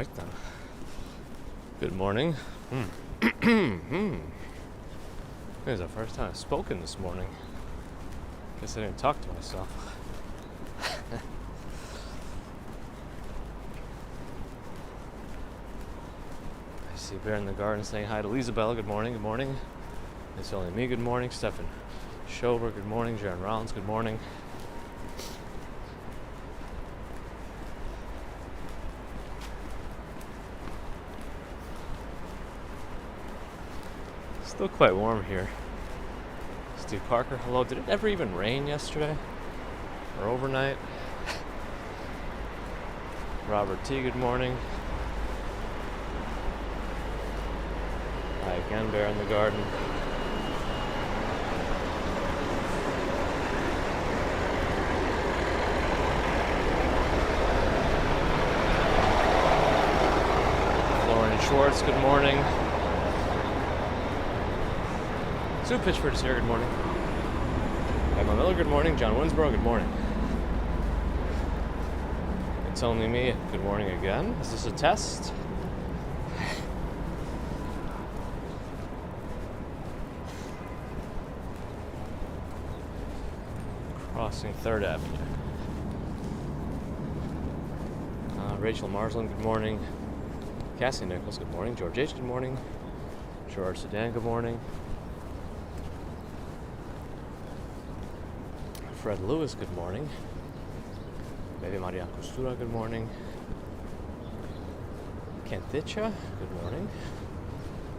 Right then. Good morning. This is the first time I've spoken this morning. Guess I didn't talk to myself. I see Bear in the garden saying hi to Lisabella. Good morning. Good morning. It's only me. Good morning. Stefan Schober. Good morning. Jaron Rollins. Good morning. Still quite warm here. Steve Parker, hello. Did it ever even rain yesterday? Or overnight? Robert T, good morning. Hi again, Bear in the garden. Lauren Schwartz, good morning. Sue Pitchford is here, good morning. Emma Miller, good morning. John Winsborough, good morning. It's only me, good morning again. Is this a test? Crossing 3rd Avenue. Rachel Marsland, good morning. Cassie Nichols, good morning. George H, good morning. George Sedan, good morning. Fred Lewis, good morning. Baby Maria Costura, good morning. Kenticha, good morning.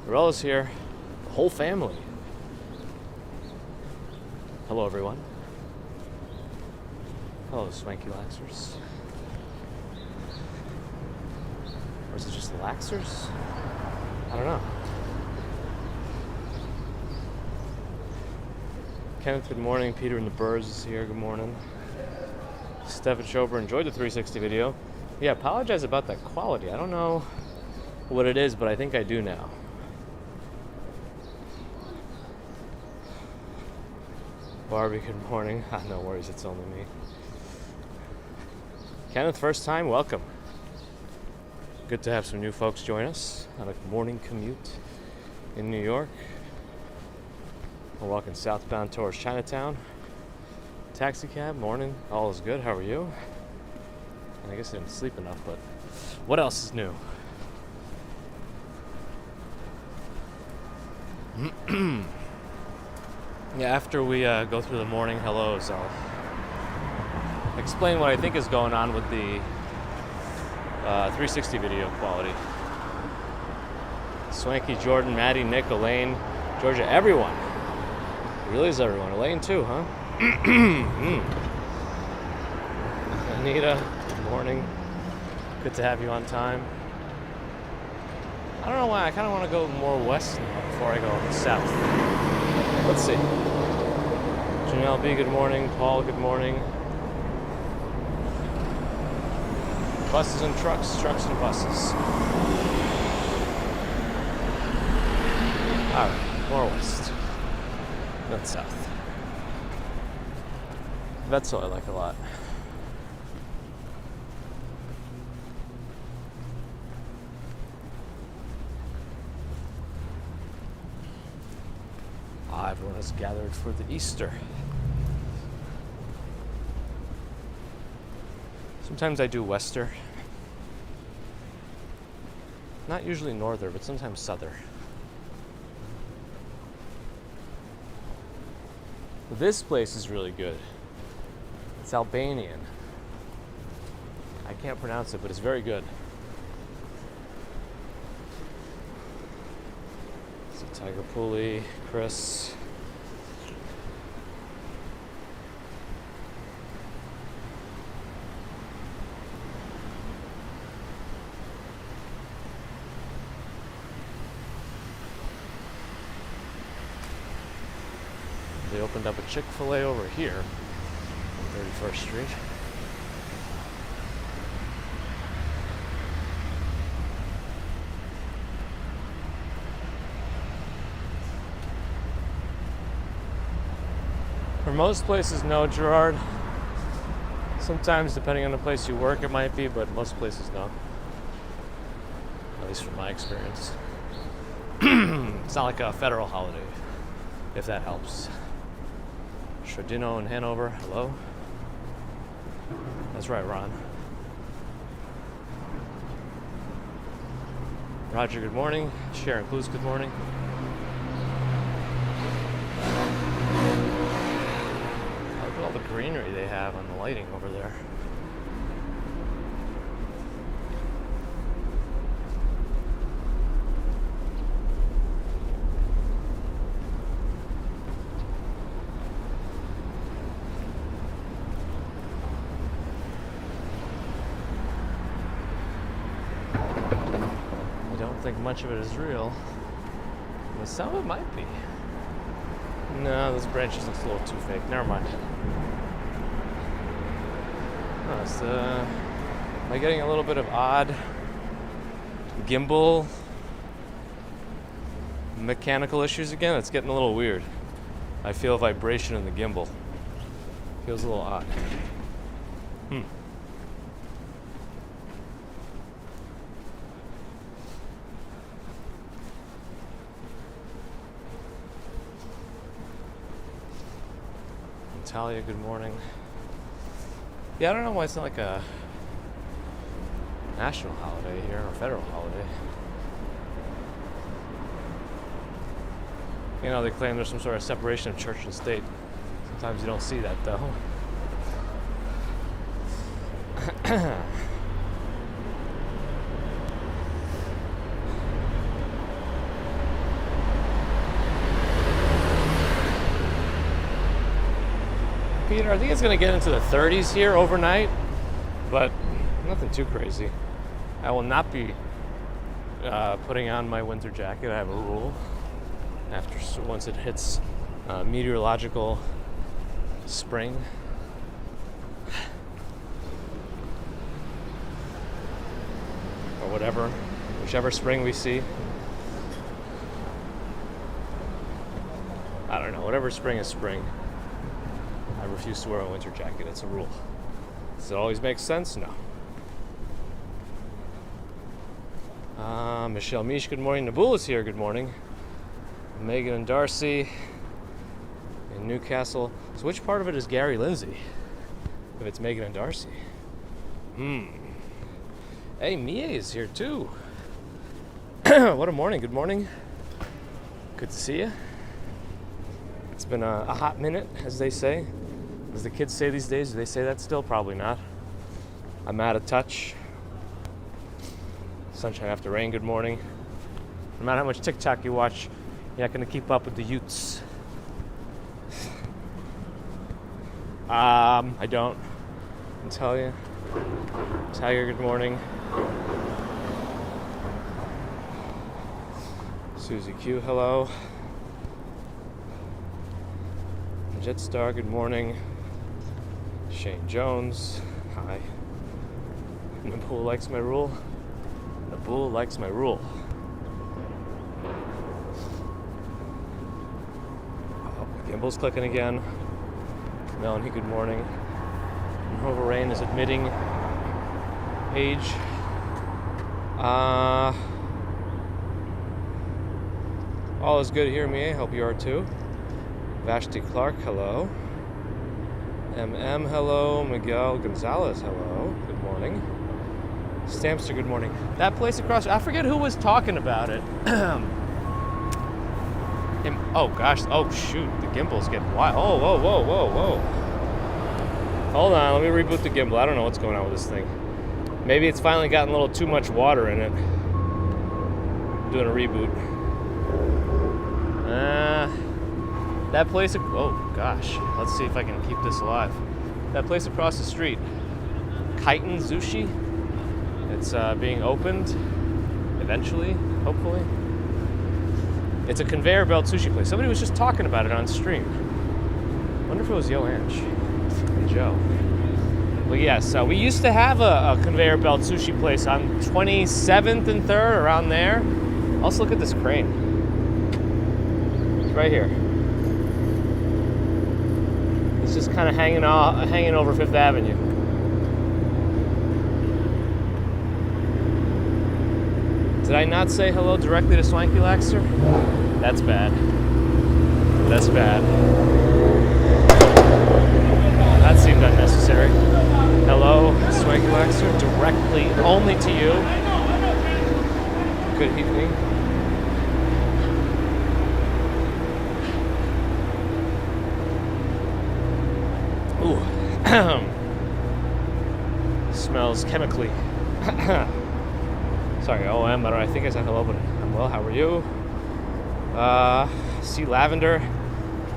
Morella's here. The whole family. Hello, everyone. Hello, Swanky Laxers. Or is it just the Laxers? I don't know. Kenneth, good morning. Peter and the Birds is here. Good morning. Stefan Schober, enjoyed the 360 video. Yeah, apologize about that quality. I don't know what it is, but I think I do now. Barbie, good morning. No worries, it's only me. Kenneth, first time, welcome. Good to have some new folks join us on a morning commute in New York. We're walking southbound towards Chinatown. Taxi cab, morning, all is good. How are you? And I guess I didn't sleep enough, but what else is new? Yeah, after we go through the morning hellos, I'll explain what I think is going on with the 360 video quality. Swanky, Jordan, Maddie, Nick, Elaine, Georgia, everyone. Really is everyone. Elaine too, huh? Anita, good morning. Good to have you on time. I don't know why, I kind of want to go more west now before I go south. Let's see. Janelle B, good morning. Paul, good morning. Buses and trucks, trucks and buses. Alright, more west. Not south. That's what I like a lot. Everyone has gathered for the Easter. Sometimes I do wester. Not usually norther, but sometimes souther. This place is really good. It's Albanian. I can't pronounce it, but it's very good. So Tiger Pulley, Chris. They opened up a Chick-fil-A over here on 31st Street. For most places, no, Gerard. Sometimes, depending on the place you work, it might be, but most places, no. at least from my experience. It's not like a federal holiday, if that helps. Shrodino in Hanover, hello. That's right, Ron. Roger, good morning. Sharon Clues, good morning. Look at all the greenery they have on the lighting over there. I don't think much of it is real, but some of it might be. No, those branches look a little too fake. Never mind. Oh, am I getting a little bit of odd gimbal mechanical issues again? It's getting a little weird. I feel vibration in the gimbal. Feels a little odd. Natalia, good morning. Yeah, I don't know why it's not like a national holiday here or federal holiday. You know, they claim there's some sort of separation of church and state. Sometimes you don't see that, though. Peter, I think it's going to get into the 30s here overnight, but nothing too crazy. I will not be putting on my winter jacket. I have a rule. Once it hits meteorological spring, or whatever, whichever spring we see. I don't know, whatever spring is spring. I refuse to wear a winter jacket. It's a rule. Does it always make sense? No. Michelle Mish, good morning. Nabul is here, good morning. Megan and Darcy in Newcastle. So which part of it is Gary Lindsay? If it's Megan and Darcy. Hey, Mie is here too. What a morning. Good morning. Good to see you. It's been a hot minute, as they say. As the kids say these days, do they say that still? Probably not. I'm out of touch. Sunshine after rain, good morning. No matter how much TikTok you watch, you're not going to keep up with the Utes. I don't. I'll tell you. Tiger, good morning. Susie Q, hello. Jetstar, good morning. Shane Jones, hi. Nabul likes my rule. Nabul likes my rule. Oh, gimbal's clicking again. Melanie, good morning. Hanover Rain is admitting age. All is good here, me. I hope you are too. Vashti Clark, hello. MM, hello. Miguel Gonzalez, hello. Good morning. Stampster, good morning. That place across, I forget who was talking about it. Oh gosh, oh shoot, the gimbal's getting wild. Oh, whoa, whoa, whoa, whoa. Hold on, let me reboot the gimbal. I don't know what's going on with this thing. Maybe it's finally gotten a little too much water in it. Doing a reboot. That place, oh gosh, let's see if I can keep this alive. That place across the street, Kaiten Sushi, it's being opened eventually, hopefully. It's a conveyor belt sushi place. Somebody was just talking about it on stream. I wonder if it was Yo Ange and Joe. Well, yes, we used to have a conveyor belt sushi place on 27th and 3rd, around there. Also, look at this crane. It's right here. It's just kind of hanging over 5th Avenue. Did I not say hello directly to Swanky Laxter? That's bad. That's bad. That seemed unnecessary. Hello, Swanky Laxter, directly only to you. Good evening. Ooh. Smells chemically. Sorry, I think I said hello, but I'm well. How are you? See Lavender.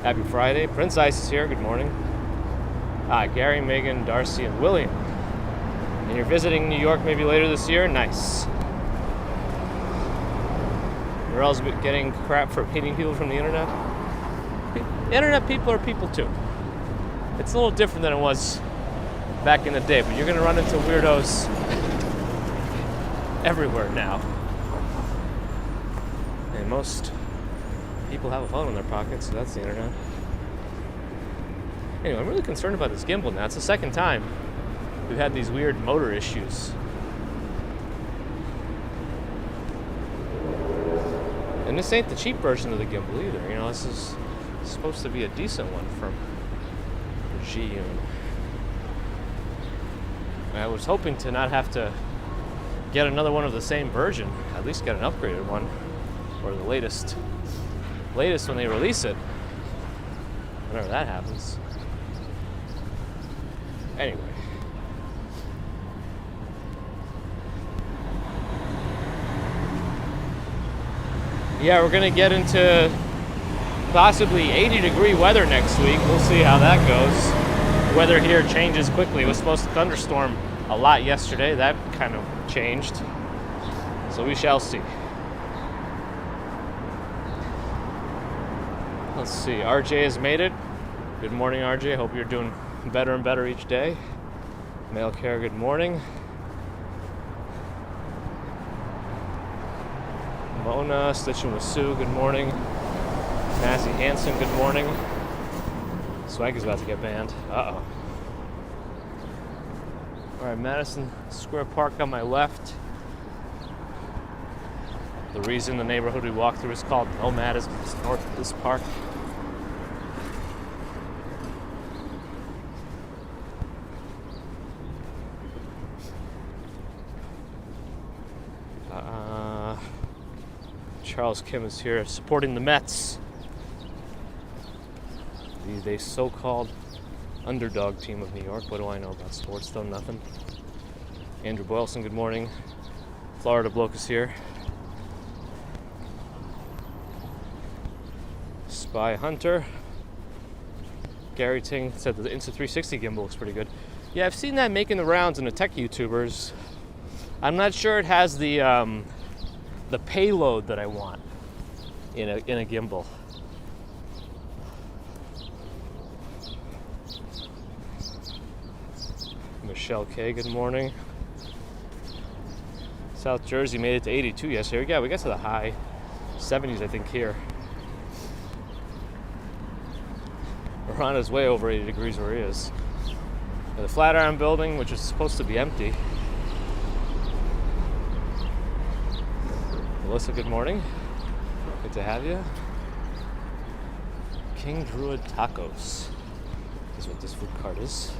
Happy Friday. Prince Ice is here. Good morning. Gary, Megan, Darcy, and William. And you're visiting New York maybe later this year? Nice. You're always getting crap for meeting people from the internet? Internet people are people too. It's a little different than it was back in the day, but you're going to run into weirdos everywhere now. And most people have a phone in their pocket, so that's the internet. Anyway, I'm really concerned about this gimbal now. It's the second time we've had these weird motor issues. And this ain't the cheap version of the gimbal either. You know, this is supposed to be a decent one from G-Unit. I was hoping to not have to get another one of the same version, at least get an upgraded one, or the latest when they release it, whenever that happens. Anyway. Yeah, we're gonna get into possibly 80-degree weather next week. We'll see how that goes. Weather here changes quickly. It was supposed to thunderstorm a lot yesterday. That kind of changed. So we shall see. Let's see. RJ has made it. Good morning, RJ. Hope you're doing better and better each day. Mail care, good morning. Mona, Stitching with Sue, good morning. Massey Hansen, good morning. Swag is about to get banned. Uh-oh. Alright, Madison Square Park on my left. The reason the neighborhood we walk through is called Nomad is because it's north of this park. Charles Kim is here supporting the Mets. The so-called underdog team of New York. What do I know about sports, though? Nothing. Andrew Boylson, good morning. Florida Bloke is here. Spy Hunter. Gary Ting said that the Insta360 gimbal looks pretty good. Yeah, I've seen that making the rounds in the tech YouTubers. I'm not sure it has the payload that I want in a gimbal. Michelle K, good morning. South Jersey made it to 82 yesterday. Yeah, we got to the high 70s, I think, here. Rana's way over 80 degrees where he is. The Flatiron building, which is supposed to be empty. Melissa, good morning. Good to have you. King Druid Tacos is what this food cart is.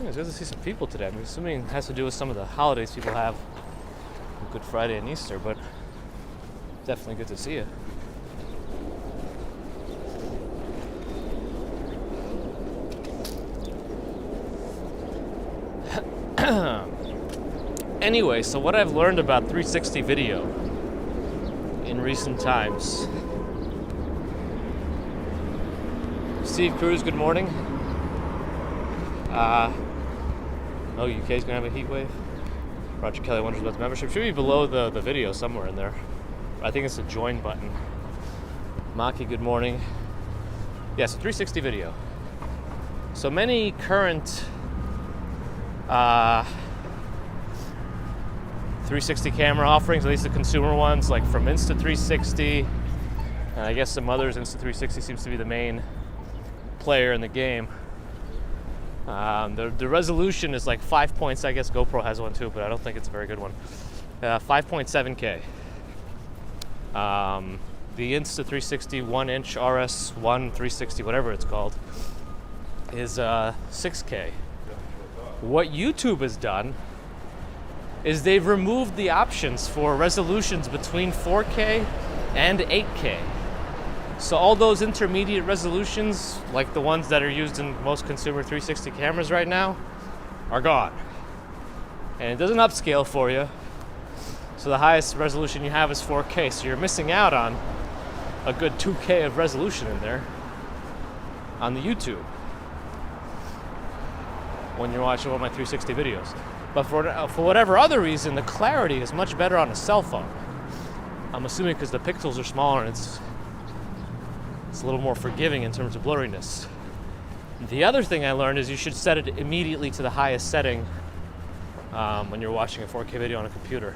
It's good to see some people today. I'm assuming it has to do with some of the holidays people have, Good Friday and Easter, but definitely good to see you. Anyway, so what I've learned about 360 video in recent times. Steve Cruz, good morning. UK's gonna have a heat wave. Roger Kelly wonders about the membership. Should be below the video somewhere in there. I think it's the join button. Maki, good morning. Yeah, so 360 video. So many current 360 camera offerings, at least the consumer ones, like from Insta360, and I guess some others. Insta360 seems to be the main player in the game. The resolution is like 5 points. I guess GoPro has one too, but I don't think it's a very good one. 5.7K. The Insta360 1-inch RS1 360, whatever it's called, is 6K. What YouTube has done is they've removed the options for resolutions between 4K and 8K. So all those intermediate resolutions, like the ones that are used in most consumer 360 cameras right now, are gone. And it doesn't upscale for you. So the highest resolution you have is 4K. So you're missing out on a good 2K of resolution in there on the YouTube when you're watching one of my 360 videos. But for whatever other reason, the clarity is much better on a cell phone. I'm assuming because the pixels are smaller and it's a little more forgiving in terms of blurriness. The other thing I learned is you should set it immediately to the highest setting when you're watching a 4K video on a computer.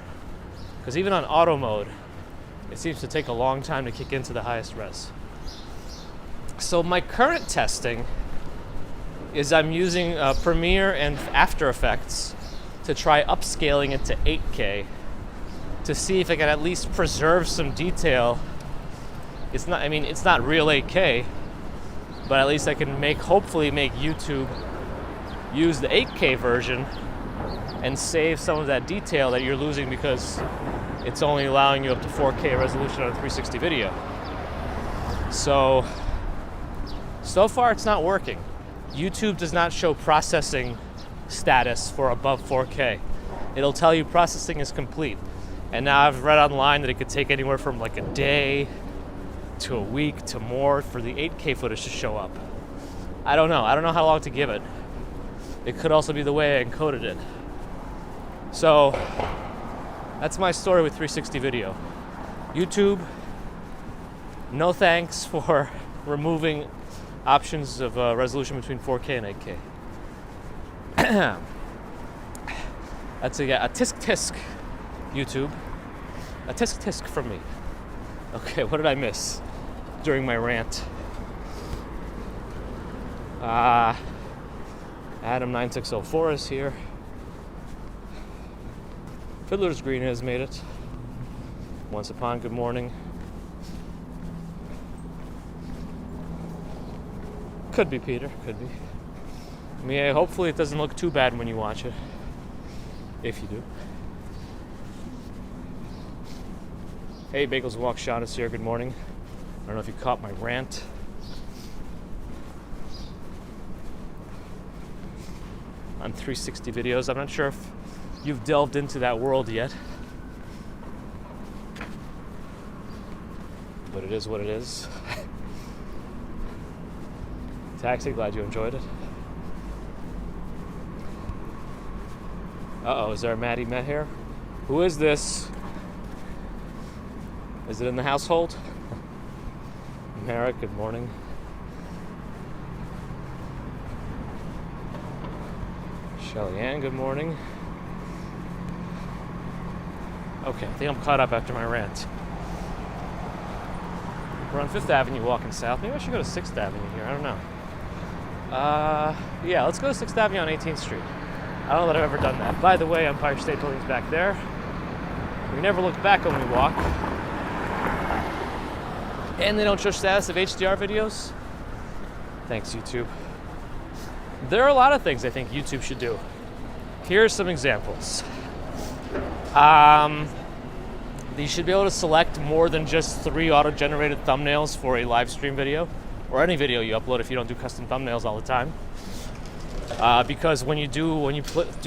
Because even on auto mode, it seems to take a long time to kick into the highest res. So my current testing is I'm using Premiere and After Effects to try upscaling it to 8K to see if I can at least preserve some detail. It's not real 8K, but at least I can hopefully make YouTube use the 8K version and save some of that detail that you're losing because it's only allowing you up to 4K resolution on a 360 video. So far it's not working. YouTube does not show processing status for above 4K. It'll tell you processing is complete. And now I've read online that it could take anywhere from like a day to a week to more for the 8K footage to show up. I don't know how long to give it. It could also be the way I encoded it. So that's my story with 360 video. YouTube, no thanks for removing options of resolution between 4K and 8K. That's a tisk YouTube. A tisk from me. Okay, what did I miss during my rant? Adam9604 is here. Fiddler's Green has made it. Once Upon, good morning. Could be Peter, could be. I mean, hopefully it doesn't look too bad when you watch it. If you do. Hey, Bagels Walk, Sean is here, good morning. I don't know if you caught my rant. On 360 videos. I'm not sure if you've delved into that world yet. But it is what it is. Taxi, glad you enjoyed it. Uh-oh, is there a Maddie Met here? Who is this? Is it in the household? Merrick, good morning. Shelly Ann, good morning. Okay, I think I'm caught up after my rant. We're on 5th Avenue walking south. Maybe I should go to 6th Avenue here, I don't know. Yeah, let's go to 6th Avenue on 18th Street. I don't know that I've ever done that. By the way, Empire State Building's back there. We never look back when we walk. And they don't show status of HDR videos. Thanks, YouTube. There are a lot of things I think YouTube should do. Here are some examples. You should be able to select more than just 3 auto-generated thumbnails for a live stream video, or any video you upload if you don't do custom thumbnails all the time. Because when you do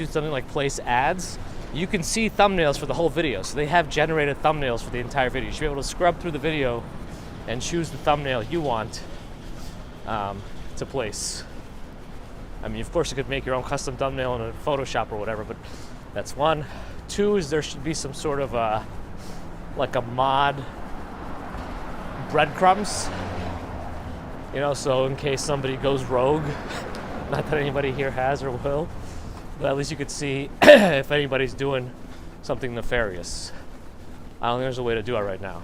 something like place ads, you can see thumbnails for the whole video. So they have generated thumbnails for the entire video. You should be able to scrub through the video and choose the thumbnail you want to place. I mean, of course, you could make your own custom thumbnail in a Photoshop or whatever, but that's one. 2 is there should be some sort of like a mod breadcrumbs, you know, so in case somebody goes rogue, not that anybody here has or will, but at least you could see if anybody's doing something nefarious. I don't think there's a way to do it right now.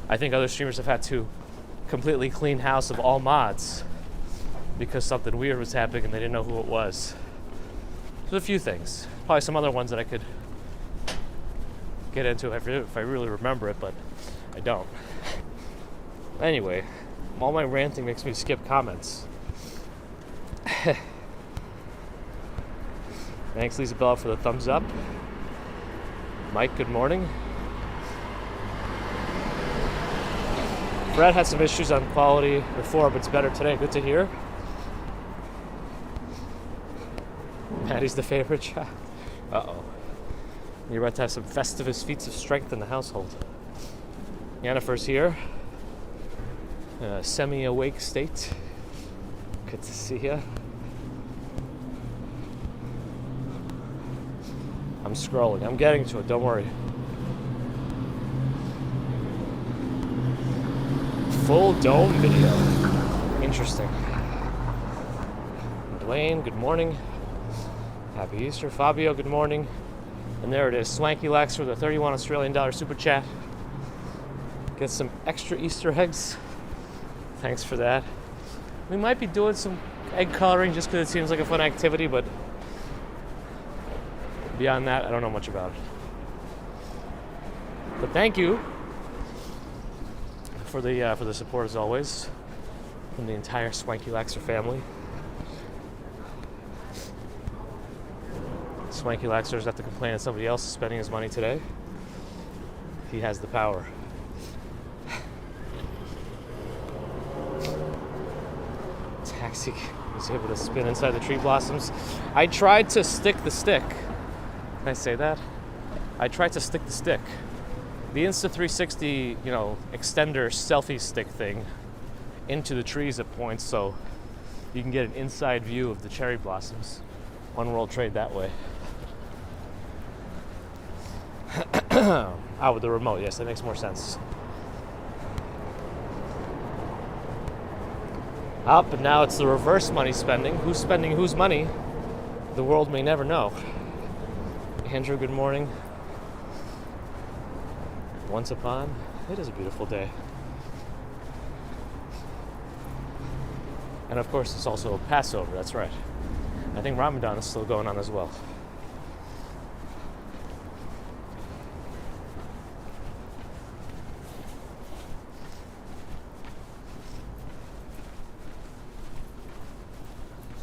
I think other streamers have had to completely clean house of all mods because something weird was happening and they didn't know who it was. There's a few things. Probably some other ones that I could get into if I really remember it, but I don't. Anyway, all my ranting makes me skip comments. Thanks, Lisabella, for the thumbs up. Mike, good morning. Brad had some issues on quality before, but it's better today. Good to hear. Maddie's the favorite child. Uh-oh. You're about to have some Festivus feats of strength in the household. Yennefer's here. Semi-awake state. Good to see ya. I'm scrolling. I'm getting to it. Don't worry. Full dome video. Interesting. Dwayne, good morning. Happy Easter. Fabio, good morning. And there it is. Swanky Lax for the 31 Australian dollar super chat. Get some extra Easter eggs. Thanks for that. We might be doing some egg coloring just because it seems like a fun activity, but beyond that, I don't know much about it. But thank you for the support as always from the entire Swanky Laxer family. Swanky Laxer doesn't have to complain that somebody else is spending his money today. He has the power. Taxi was able to spin inside the tree blossoms. I tried to stick the stick. Can I say that? I tried to stick the stick. The Insta360, extender selfie stick thing into the trees at points so you can get an inside view of the cherry blossoms. One world trade that way. With the remote, yes, that makes more sense. But now it's the reverse money spending. Who's spending whose money? The world may never know. Andrew, good morning. Once upon, it is a beautiful day. And of course, it's also Passover, that's right. I think Ramadan is still going on as well.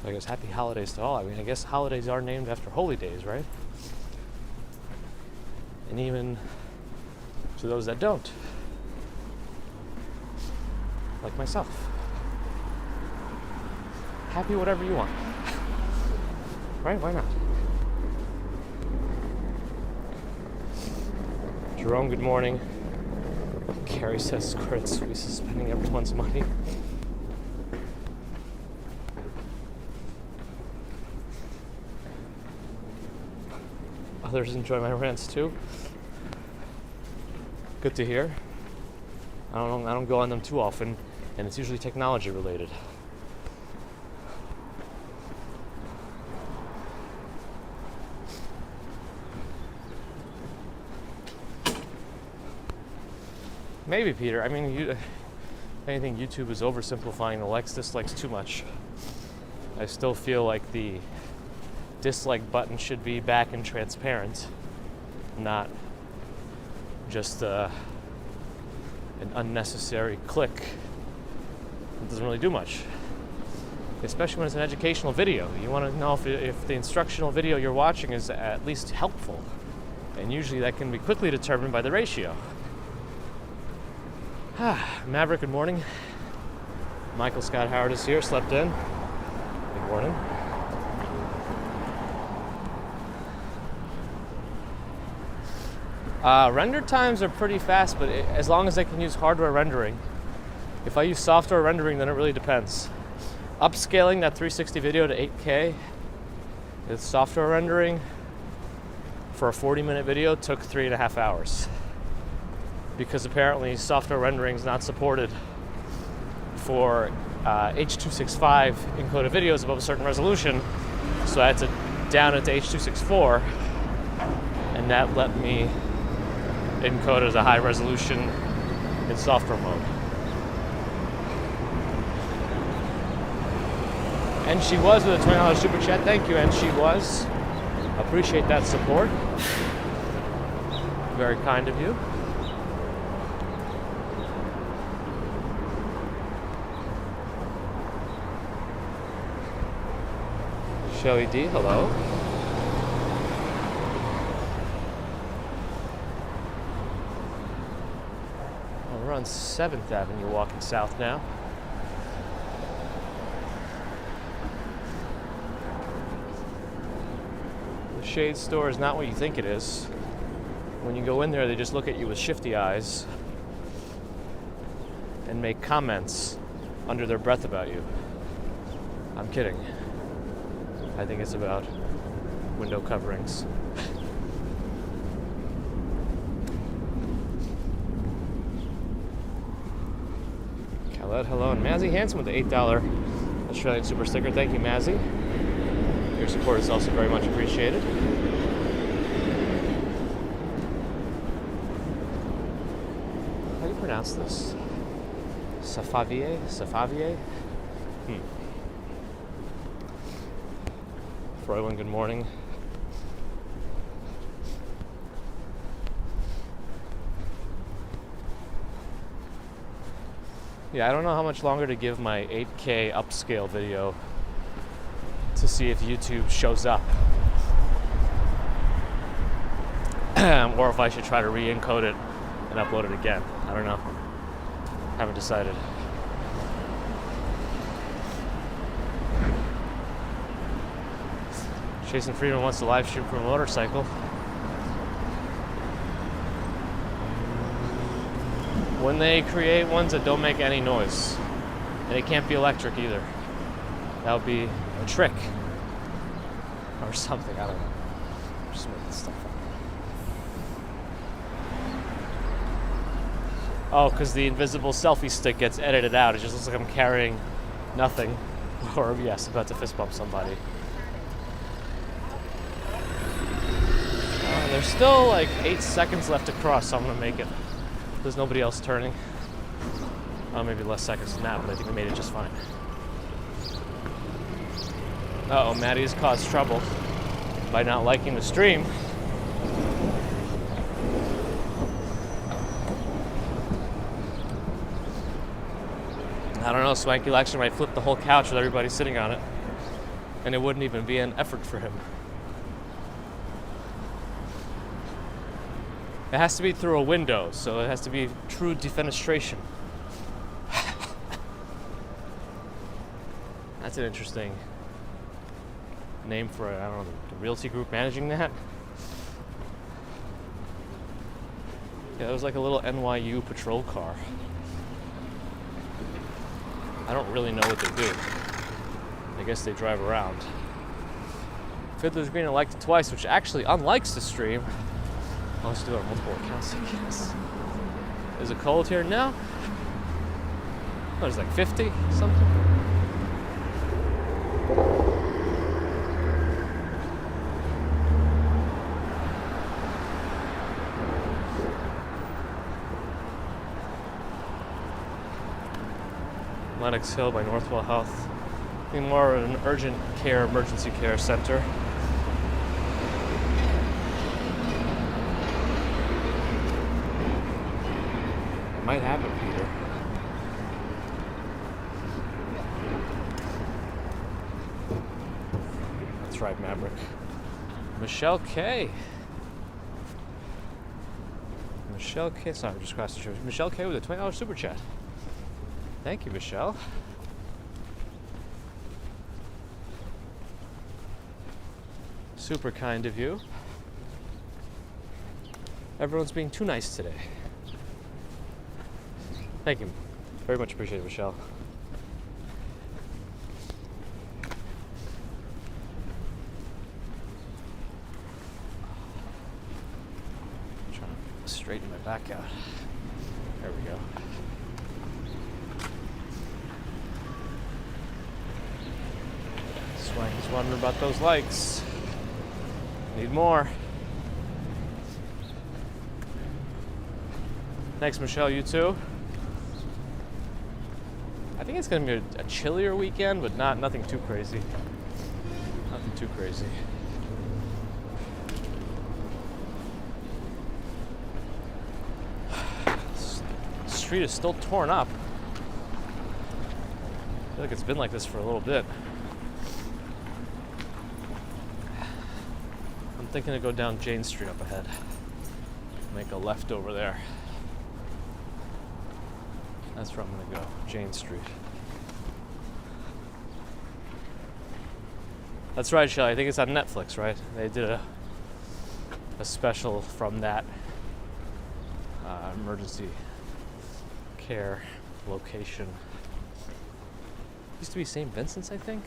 So I guess happy holidays to all. I mean, I guess holidays are named after holy days, right? And even to those that don't. Like myself. Happy whatever you want. Right? Why not? Jerome, good morning. Carrie says Credit Suisse is spending everyone's money. Others enjoy my rants too. Good to hear. I don't go on them too often, and it's usually technology related. Maybe, Peter. I mean, I think YouTube is oversimplifying the likes, dislikes too much. I still feel like the dislike button should be back and transparent, not just an unnecessary click. It doesn't really do much, especially when it's an educational video. You want to know if the instructional video you're watching is at least helpful, and usually that can be quickly determined by the ratio. Maverick, good morning. Michael Scott Howard is here, slept in. Good morning. Render times are pretty fast, but as long as I can use hardware rendering. If I use software rendering, then it really depends. Upscaling that 360 video to 8K with software rendering for a 40-minute video took 3.5 hours. Because apparently software rendering is not supported for H.265 encoded videos above a certain resolution, so I had to down it to H.264, and that let me encode it as a high resolution in software mode. And she was with a $20 super chat. Thank you, and she was. Appreciate that support. Very kind of you. Shelly D, hello. Well, we're on 7th Avenue walking south now. The Shade store is not what you think it is. When you go in there, they just look at you with shifty eyes and make comments under their breath about you. I'm kidding. I think it's about window coverings. Khaled, hello. And Mazzy Hanson with the $8 Australian super sticker. Thank you, Mazzy. Your support is also very much appreciated. How do you pronounce this? Safavier? Safavier? Froylan, good morning. Yeah, I don't know how much longer to give my 8K upscale video to see if YouTube shows up. Or if I should try to re-encode it and upload it again. I don't know. Haven't decided. Jason Freeman wants to live stream from a motorcycle. When they create ones that don't make any noise, and it can't be electric either, that would be a trick or something. I don't know. Just making stuff up. Oh, because the invisible selfie stick gets edited out. It just looks like I'm carrying nothing, or yes, about to fist bump somebody. There's still like 8 seconds left to cross, so I'm gonna make it. There's nobody else turning. Maybe less seconds than that, but I think I made it just fine. Uh-oh, Maddie has caused trouble by not liking the stream. I don't know, Swanky Lecture might flip the whole couch with everybody sitting on it, and it wouldn't even be an effort for him. It has to be through a window, so it has to be true defenestration. That's an interesting name for, I don't know, the realty group managing that. Yeah, it was like a little NYU patrol car. I don't really know what they do. I guess they drive around. Fiddler's Green, I liked it twice, which actually unlikes the stream. Oh, let's do it on multiple accounts, I guess. Is it cold here now? What is it, like 50 something? Lenox Hill by Northwell Health. I think more of an urgent care, emergency care center. Might have it, Peter. That's right, Maverick. Michelle K. Michelle K. Sorry, just crossed the street. Michelle K. with a $20 super chat. Thank you, Michelle. Super kind of you. Everyone's being too nice today. Thank you. Very much appreciated, Michelle. I'm trying to straighten my back out. There we go. Swanky's wondering about those likes. Need more. Thanks, Michelle. You too. I think it's going to be a chillier weekend, but nothing too crazy. Nothing too crazy. The street is still torn up. I feel like it's been like this for a little bit. I'm thinking to go down Jane Street up ahead. Make a left over there. That's where I'm gonna go, Jane Street. That's right, Shelly. I think it's on Netflix, right? They did a special from that emergency care location. Used to be St. Vincent's, I think.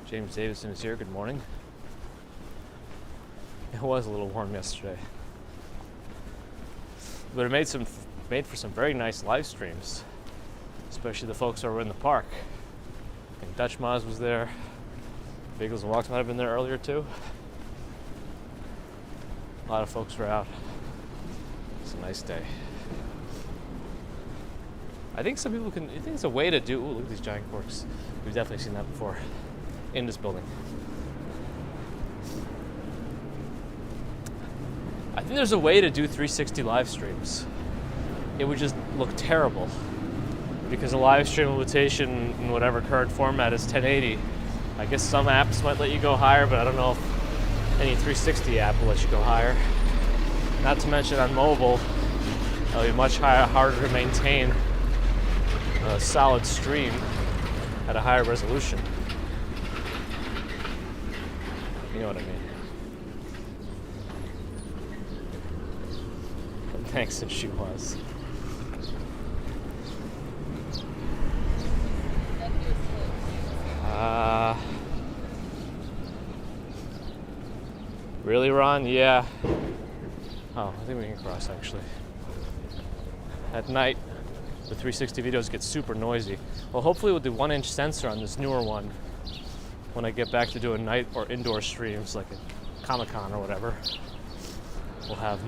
James Davison is here. Good morning. It was a little warm yesterday, but it made for some very nice live streams, especially the folks over in the park. I think Dutch Maz was there. Bagels and Walks might have been there earlier too. A lot of folks were out. It's a nice day. I think some people I think it's a way to do. Ooh, look at these giant corks. We've definitely seen that before in this building. I think there's a way to do 360 live streams. It would just look terrible because a live stream limitation in whatever current format is 1080. I guess some apps might let you go higher, but I don't know if any 360 app will let you go higher. Not to mention on mobile, it'll be much harder to maintain a solid stream at a higher resolution. You know what I mean? Thanks, and she was. Really, Ron? Yeah. Oh, I think we can cross actually. At night, the 360 videos get super noisy. Well, hopefully with the 1-inch sensor on this newer one, when I get back to doing night or indoor streams like at Comic-Con or whatever, we'll have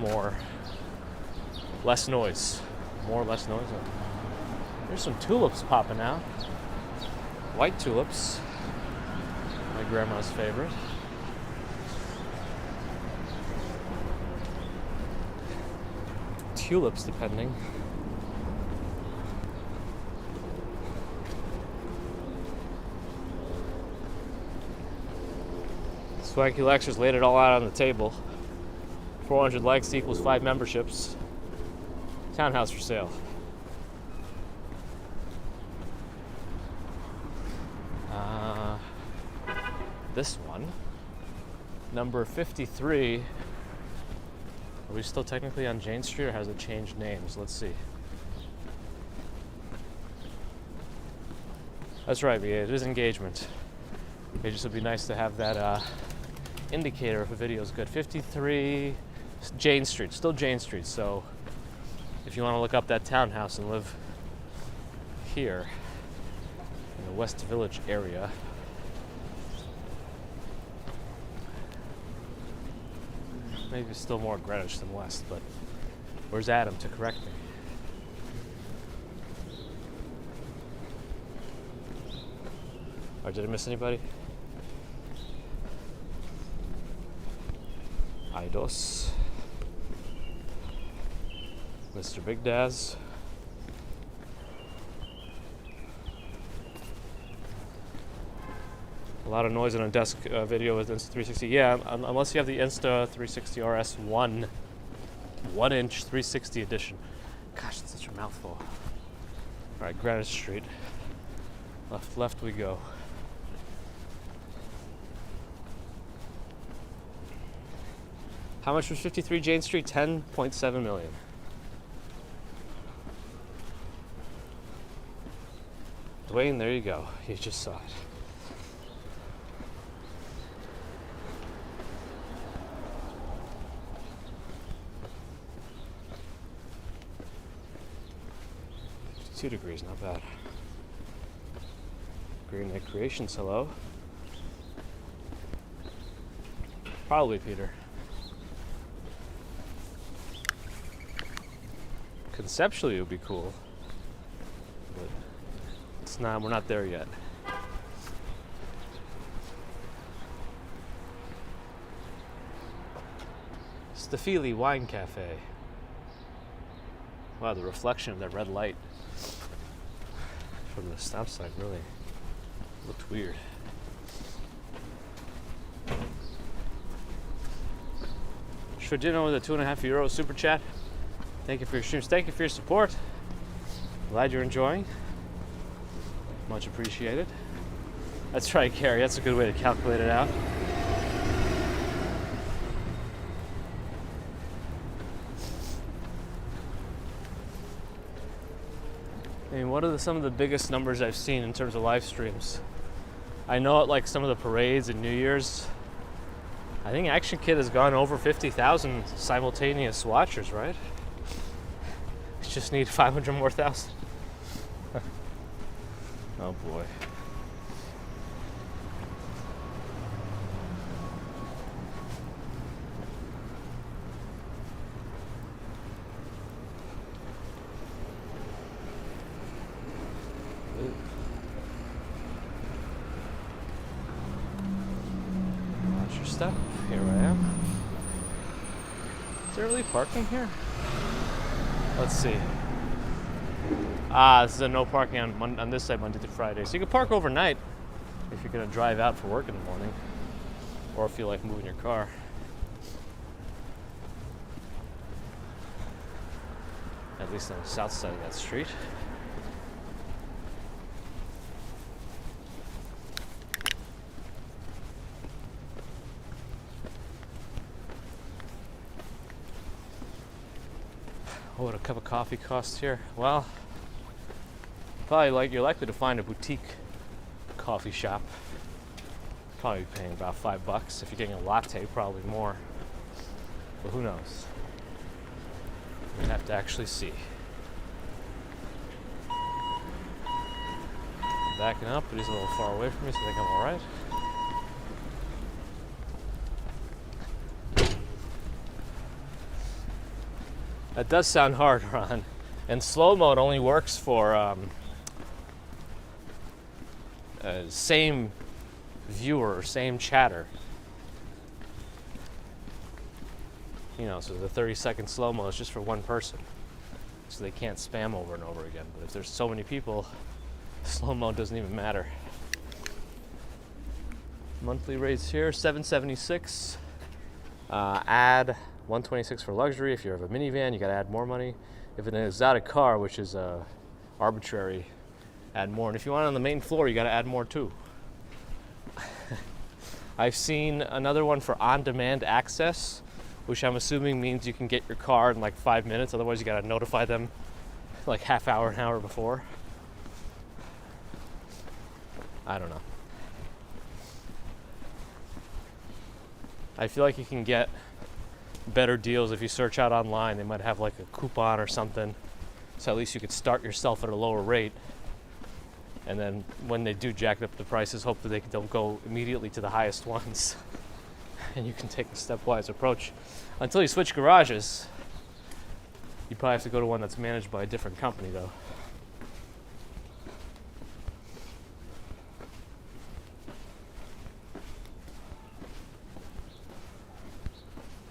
less noise. Less noise. There's some tulips popping out. White tulips. My grandma's favorite. Tulips, depending. Swanky Lectures laid it all out on the table. 400 likes equals 5 memberships. Townhouse for sale. This one, number 53. Are we still technically on Jane Street, or has it changed names? Let's see. That's right, BA. It is engagement. It just would be nice to have that indicator if a video is good. 53 Jane Street, still Jane Street. So if you want to look up that townhouse and live here in the West Village area, maybe still more Greenwich than West, but where's Adam to correct me? Or did I miss anybody? Idos. Mr. Big Daz. A lot of noise on a desk video with Insta360. Yeah, unless you have the Insta360 RS 1-inch 360 edition. Gosh, that's such a mouthful. All right, Greenwich Street. Left we go. How much was 53 Jane Street? 10.7 million. Dwayne, there you go. You just saw it. Degrees, not bad. Green Light Creations, hello. Probably Peter. Conceptually, it would be cool, but it's not. We're not there yet. Stafili Wine Cafe. Wow, the reflection of that red light from the stop sign really looked weird. Shredino with a €2.50 super chat. Thank you for your streams. Thank you for your support. Glad you're enjoying. Much appreciated. That's right, Carrie. That's a good way to calculate it out. I mean, what are some of the biggest numbers I've seen in terms of live streams? I know at like some of the parades and New Year's, I think Action Kid has gone over 50,000 simultaneous watchers, right? We just need 500 more thousand. Oh boy. Watch your step. Here I am. Is there really parking here? Let's see. This is a no parking on this side Monday to Friday. So you can park overnight if you're going to drive out for work in the morning, or if you like moving your car. At least on the south side of that street. What a cup of coffee costs here? Well, you're likely to find a boutique coffee shop. Probably paying about $5. If you're getting a latte, probably more. But who knows? We have to actually see. Backing up, but he's a little far away from me, so I think I'm all right. That does sound hard, Ron. And slow mode only works for same viewer, same chatter. You know, so the 30-second slow-mo is just for one person. So they can't spam over and over again. But if there's so many people, slow-mo doesn't even matter. Monthly rates here, $776. Add $126 for luxury. If you have a minivan, you got to add more money. If it's an exotic car, which is arbitrary, add more. And if you want it on the main floor, you got to add more too. I've seen another one for on-demand access, which I'm assuming means you can get your car in like 5 minutes. Otherwise, you got to notify them like half hour, an hour before. I don't know. I feel like you can get better deals if you search out online. They might have like a coupon or something, so at least you could start yourself at a lower rate, and then when they do jack up the prices, hopefully they'll go immediately to the highest ones and you can take a stepwise approach. Until you switch garages, you probably have to go to one that's managed by a different company though.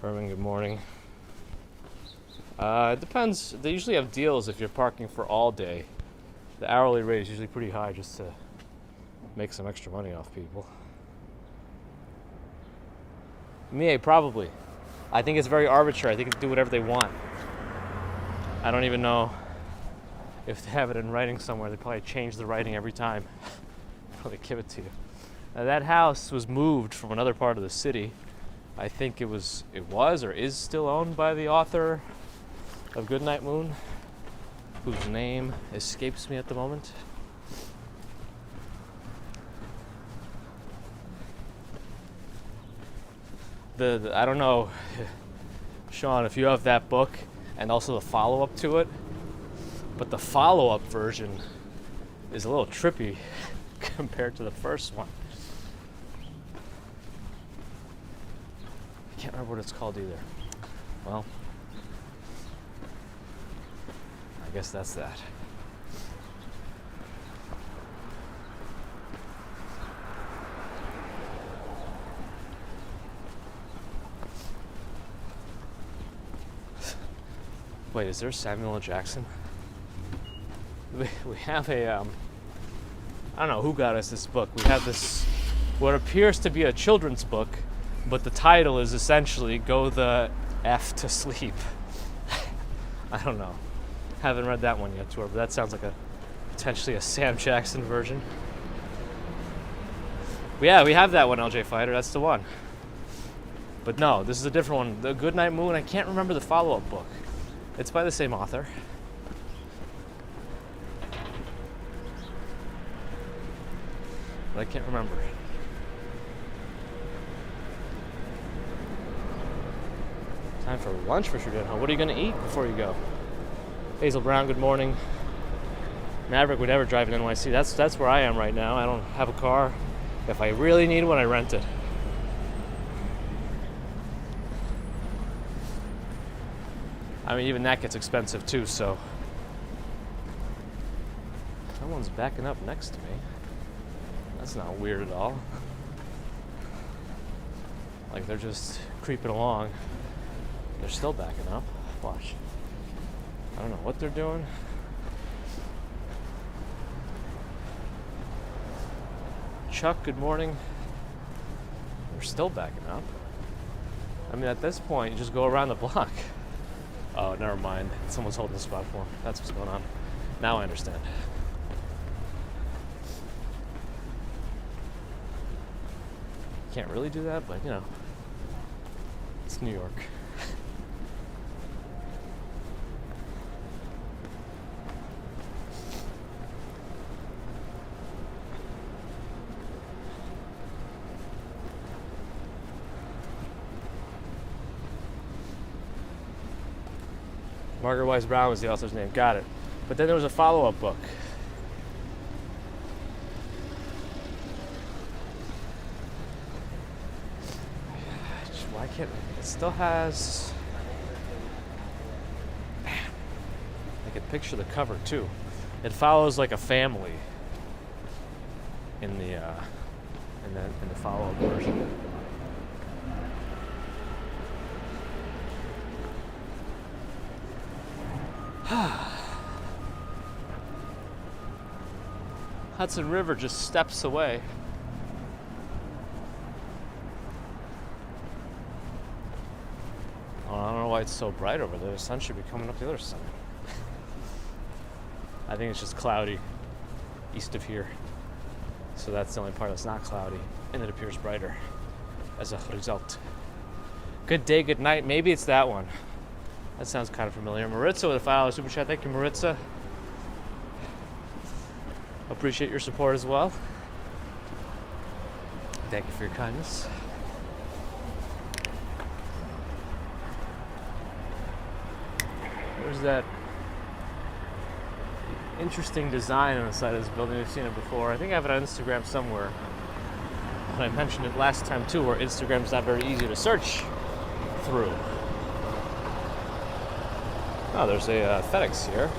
Herman, good morning. It depends. They usually have deals if you're parking for all day. The hourly rate is usually pretty high just to make some extra money off people. Me, probably. I think it's very arbitrary. I think they can do whatever they want. I don't even know if they have it in writing somewhere. They probably change the writing every time before they give it to you. Now, that house was moved from another part of the city. I think it was or is still owned by the author of Goodnight Moon, whose name escapes me at the moment. I don't know, Sean, if you have that book and also the follow-up to it, but the follow-up version is a little trippy compared to the first one. I can't remember what it's called either. Well, guess that's that. Wait, is there Samuel L. Jackson? We have a, I don't know who got us this book. We have this, what appears to be a children's book, but the title is essentially Go the F to Sleep. I don't know. Haven't read that one yet, Tor, but that sounds like potentially a Sam Jackson version. But yeah, we have that one, LJ Fighter. That's the one. But no, this is a different one. The Goodnight Moon, I can't remember the follow-up book. It's by the same author. But I can't remember. Time for lunch for sure, huh? What are you going to eat before you go? Hazel Brown, good morning. Maverick would never drive in NYC. That's where I am right now. I don't have a car. If I really need one, I rent it. I mean, even that gets expensive too, so. Someone's backing up next to me. That's not weird at all. Like they're just creeping along. They're still backing up. Watch. I don't know what they're doing. Chuck, good morning. They're still backing up. I mean, at this point, you just go around the block. Oh, never mind. Someone's holding the spot for him. That's what's going on. Now I understand. Can't really do that, but you know, it's New York. Margaret Wise Brown was the author's name. Got it. But then there was a follow-up book. Why can't it still has? Man, I can picture the cover too. It follows like a family in the follow-up version. Hudson River just steps away. Oh, I don't know why it's so bright over there. The sun should be coming up the other side. I think it's just cloudy east of here. So that's the only part that's not cloudy, and it appears brighter as a result. Good day, good night. Maybe it's that one. That sounds kind of familiar. Maritza with a $5 super chat. Thank you, Maritza. Appreciate your support as well. Thank you for your kindness. There's that interesting design on the side of this building. We've seen it before. I think I have it on Instagram somewhere. And I mentioned it last time too, where Instagram's not very easy to search through. Oh, there's a FedEx here.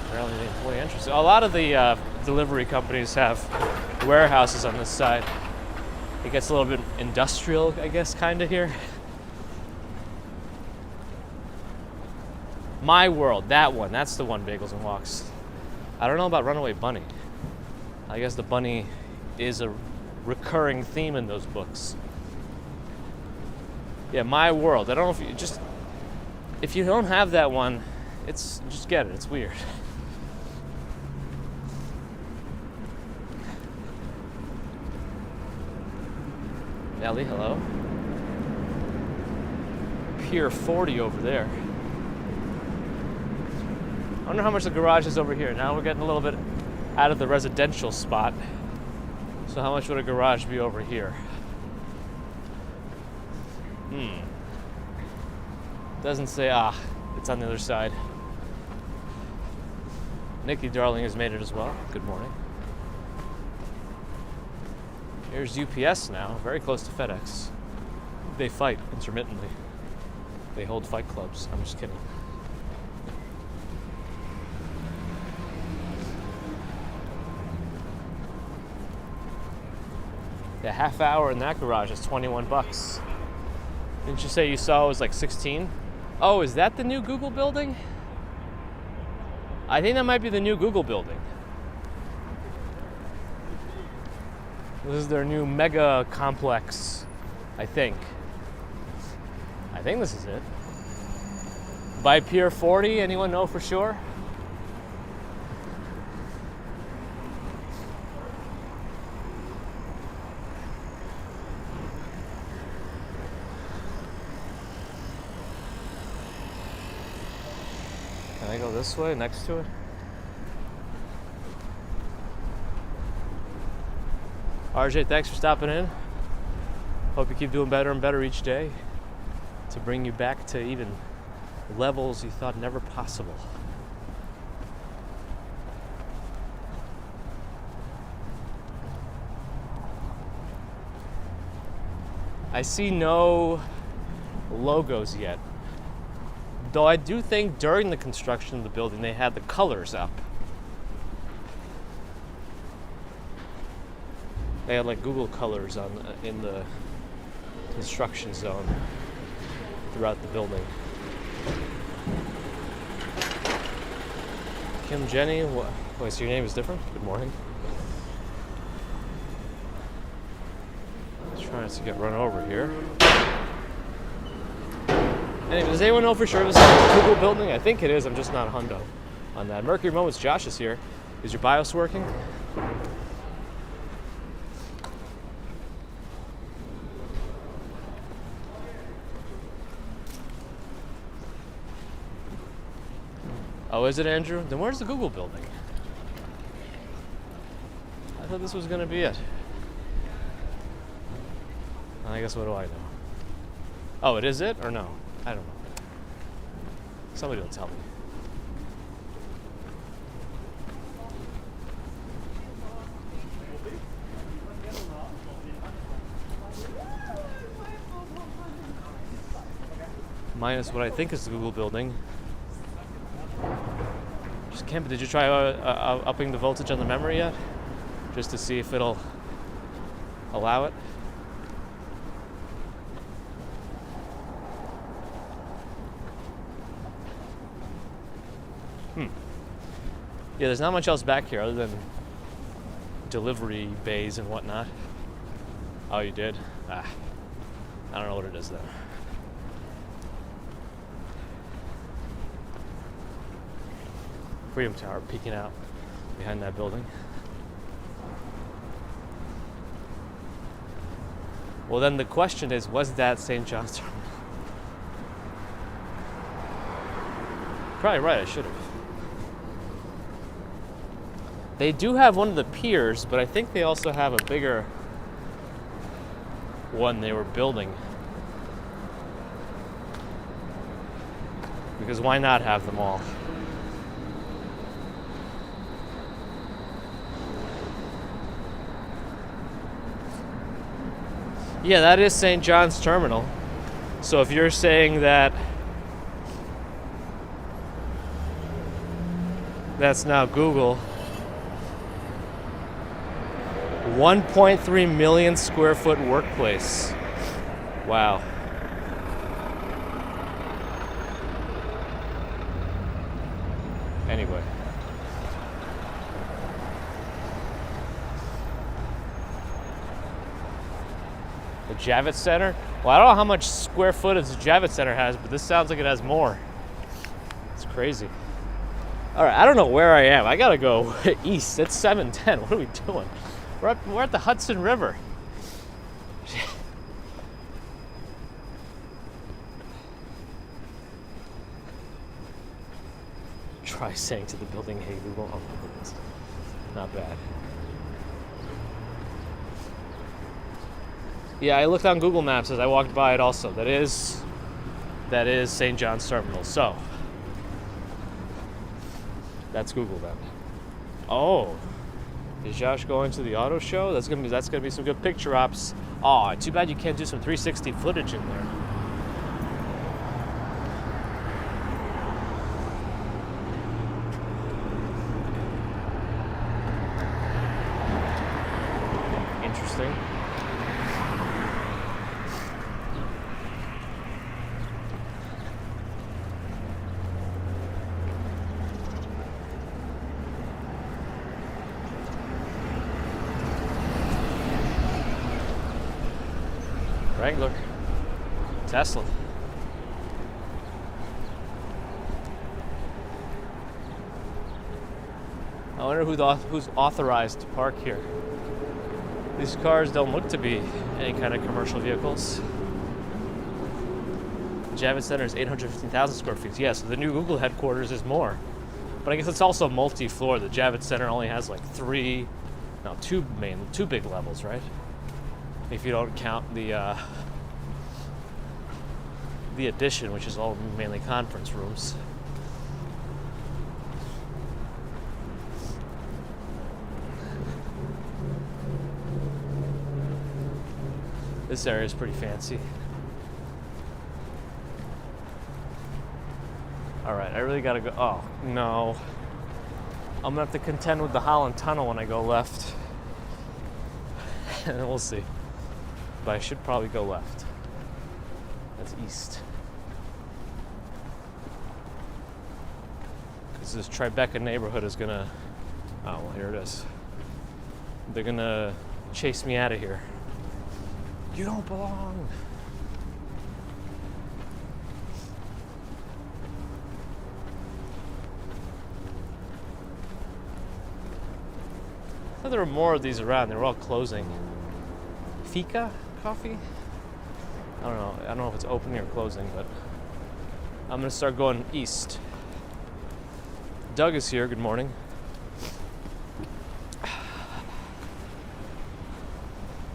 Apparently the employee entrance. A lot of the delivery companies have warehouses on this side. It gets a little bit industrial, I guess, kind of here. My World, that one. That's the one, Bagels and Walks. I don't know about Runaway Bunny. I guess the bunny is a recurring theme in those books. Yeah, My World. I don't know if you don't have that one, just get it. It's weird. Ellie, hello. Pier 40 over there. I wonder how much the garage is over here. Now we're getting a little bit out of the residential spot. So how much would a garage be over here? Doesn't say, it's on the other side. Nikki Darling has made it as well. Good morning. Here's UPS now, very close to FedEx. They fight intermittently. They hold fight clubs. I'm just kidding. The half hour in that garage is 21 bucks. Didn't you say you saw it was like 16? Oh, is that the new Google building? I think that might be the new Google building. This is their new mega complex, I think. I think this is it. By Pier 40, anyone know for sure? Can I go this way, next to it? RJ, thanks for stopping in. Hope you keep doing better and better each day to bring you back to even levels you thought never possible. I see no logos yet, though I do think during the construction of the building they had the colors up. They had like Google colors in the construction zone throughout the building. Kim Jenny, wait, so your name is different? Good morning. Trying to get run over here. Anyway, does anyone know for sure this is the Google building? I think it is. I'm just not a hundo on that. Mercury Moments, Josh is here. Is your BIOS working? Oh, is it, Andrew? Then where's the Google building? I thought this was going to be it. I guess what do I know? Oh, it is it or no? I don't know. Somebody will tell me. Minus what I think is the Google building. Just can't. Did you try upping the voltage on the memory yet? Just to see if it'll allow it? Yeah, there's not much else back here other than delivery bays and whatnot. Oh, you did? I don't know what it is then. Freedom Tower peeking out behind that building. Well, then the question is, was that St. John's Terminal? Probably right, I should have. They do have one of the piers, but I think they also have a bigger one they were building. Because why not have them all? Yeah, that is St. John's Terminal. So if you're saying that that's now Google, 1.3 million square foot workplace. Wow. Anyway. The Javits Center? Well, I don't know how much square footage the Javits Center has, but this sounds like it has more. It's crazy. All right, I don't know where I am. I gotta go east. It's 7:10. What are we doing? We're at the Hudson River. Try saying to the building, hey, we won't. Oh my goodness. Not bad. Yeah, I looked on Google Maps as I walked by it also. That is St. John's Terminal. So, that's Google then. Oh. Is Josh going to the auto show? That's gonna be some good picture ops. Aw, too bad you can't do some 360 footage in there. Interesting. Wrangler, Tesla. I wonder who's authorized to park here. These cars don't look to be any kind of commercial vehicles. Javits Center is 815,000 square feet. Yeah, so the new Google headquarters is more. But I guess it's also multi-floor. The Javits Center only has like two big levels, right? If you don't count the addition, which is all mainly conference rooms. This area is pretty fancy. Alright, I really gotta go. Oh, no. I'm gonna have to contend with the Holland Tunnel when I go left. And we'll see. But I should probably go left. That's east. Because this Tribeca neighborhood is gonna. Oh, well, here it is. They're gonna chase me out of here. You don't belong. I thought there were more of these around. They were all closing. Fika coffee? I don't know. I don't know if it's opening or closing, but I'm gonna start going east. Doug is here. Good morning.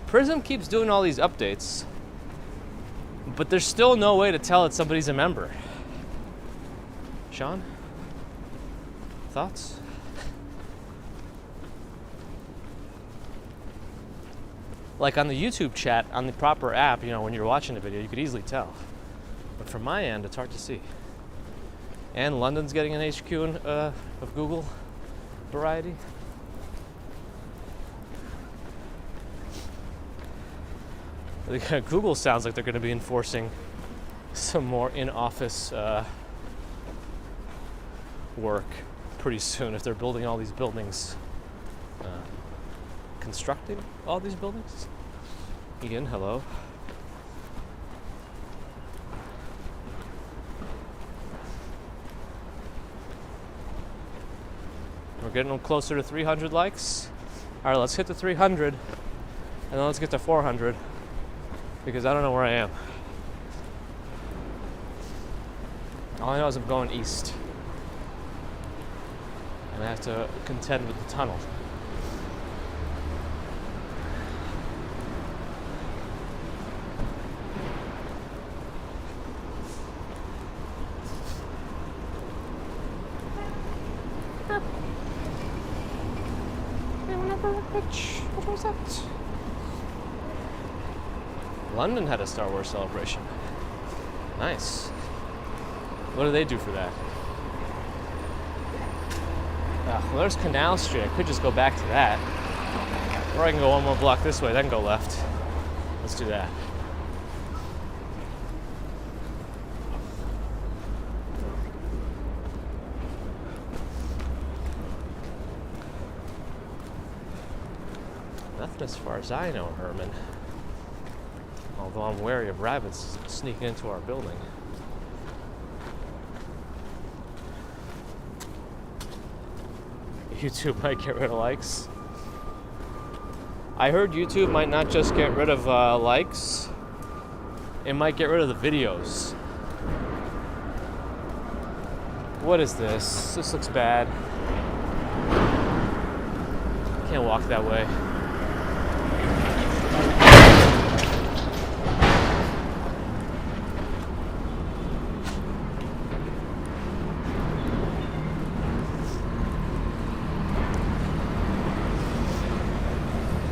Prism keeps doing all these updates, but there's still no way to tell that somebody's a member. Sean? Thoughts? Like on the YouTube chat, on the proper app, when you're watching the video, you could easily tell. But from my end, it's hard to see. And London's getting an HQ of Google variety. Google sounds like they're going to be enforcing some more in-office work pretty soon if they're building all these buildings. Constructing all these buildings? Ian, hello. We're getting them closer to 300 likes. All right, let's hit the 300, and then let's get to 400. Because I don't know where I am. All I know is I'm going east. And I have to contend with the tunnel. What was that? London had a Star Wars celebration. Nice. What do they do for that? Well, there's Canal Street. I could just go back to that. Or I can go one more block this way, then go left. Let's do that. Nothing as far as I know, Herman. Although I'm wary of rabbits sneaking into our building. YouTube might get rid of likes. I heard YouTube might not just get rid of likes, it might get rid of the videos. What is this? This looks bad. Can't walk that way.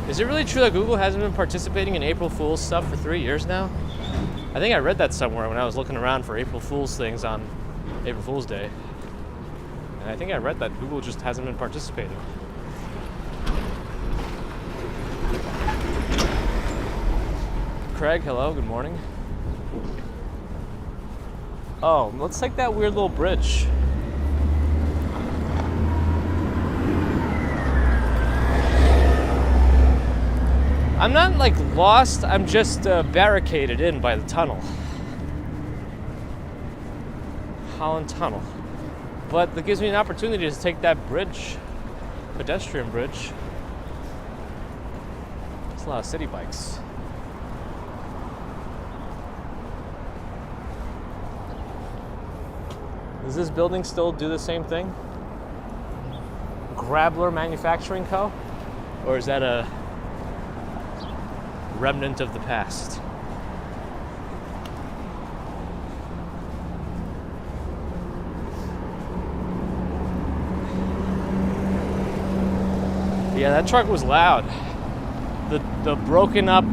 Is it really true that Google hasn't been participating in April Fool's stuff for 3 years now? I think I read that somewhere when I was looking around for April Fool's things on April Fool's Day. And I think I read that Google just hasn't been participating. Craig, hello, good morning. Oh, let's take that weird little bridge. I'm not like lost, I'm just barricaded in by the tunnel. Holland Tunnel. But that gives me an opportunity to take that bridge, pedestrian bridge. There's a lot of city bikes. Does this building still do the same thing? Grabler Manufacturing Co.? Or is that a remnant of the past? Yeah, that truck was loud. The broken up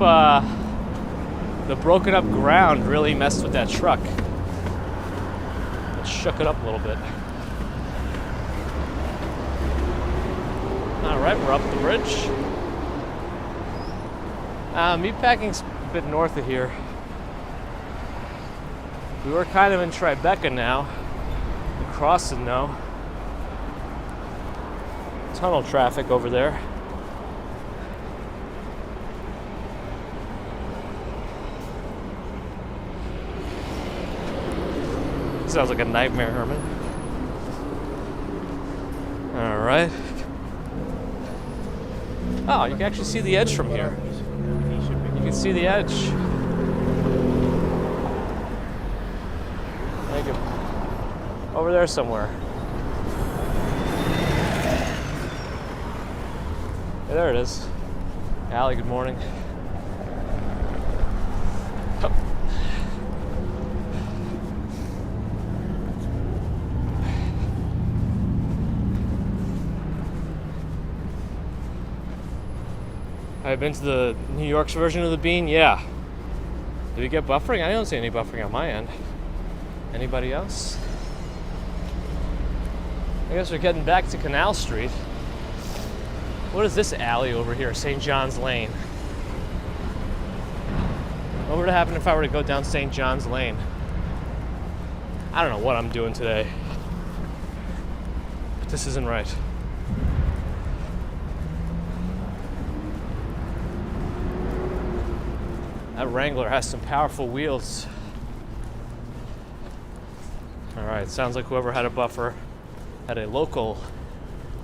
ground really messed with that truck. It shook it up a little bit. All right, we're up the bridge. Meatpacking's a bit north of here. We were kind of in Tribeca now. We're crossing now. Tunnel traffic over there. Sounds like a nightmare, Herman. All right. Oh, you can actually see the edge from here. You can see the edge. Thank you. Over there somewhere. Hey, there it is. Allie, good morning. Oh. I've been to the New York's version of the Bean. Yeah. Did we get buffering? I don't see any buffering on my end. Anybody else? I guess we're getting back to Canal Street. What is this alley over here? St. John's Lane. What would happen if I were to go down St. John's Lane? I don't know what I'm doing today. But this isn't right. That Wrangler has some powerful wheels. All right, sounds like whoever had a buffer had a local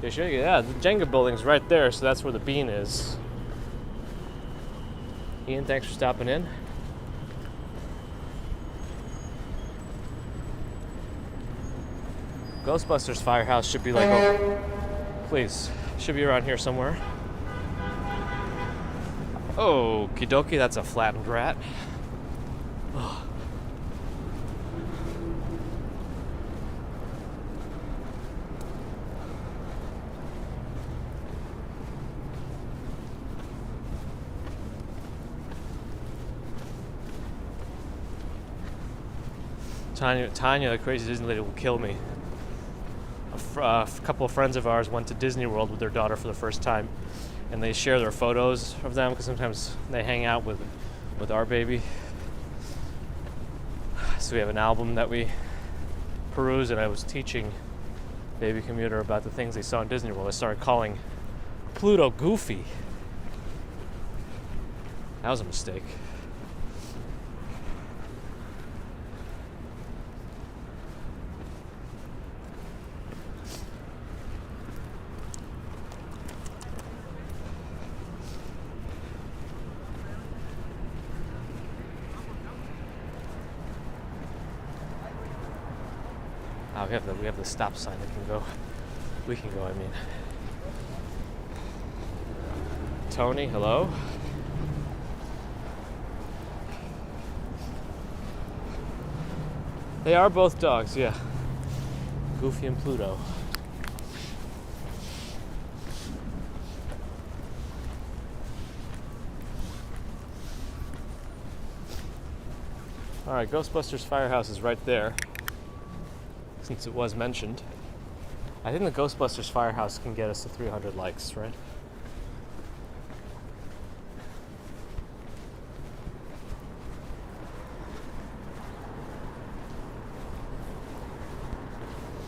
issue. Yeah, the Jenga building's right there, so that's where the Bean is. Ian, thanks for stopping in. Ghostbusters Firehouse should be like, oh, please, should be around here somewhere. Oh, okie dokie, that's a flattened rat. Oh. Tanya, the crazy Disney lady, will kill me. A couple of friends of ours went to Disney World with their daughter for the first time, and they share their photos of them because sometimes they hang out with our baby. So we have an album that we peruse, and I was teaching Baby Commuter about the things they saw in Disney World. I started calling Pluto Goofy. That was a mistake. We have the stop sign that can go. We can go, I mean. Tony, hello? They are both dogs, yeah. Goofy and Pluto. Alright, Ghostbusters Firehouse is right there, since it was mentioned. I think the Ghostbusters Firehouse can get us to 300 likes, right?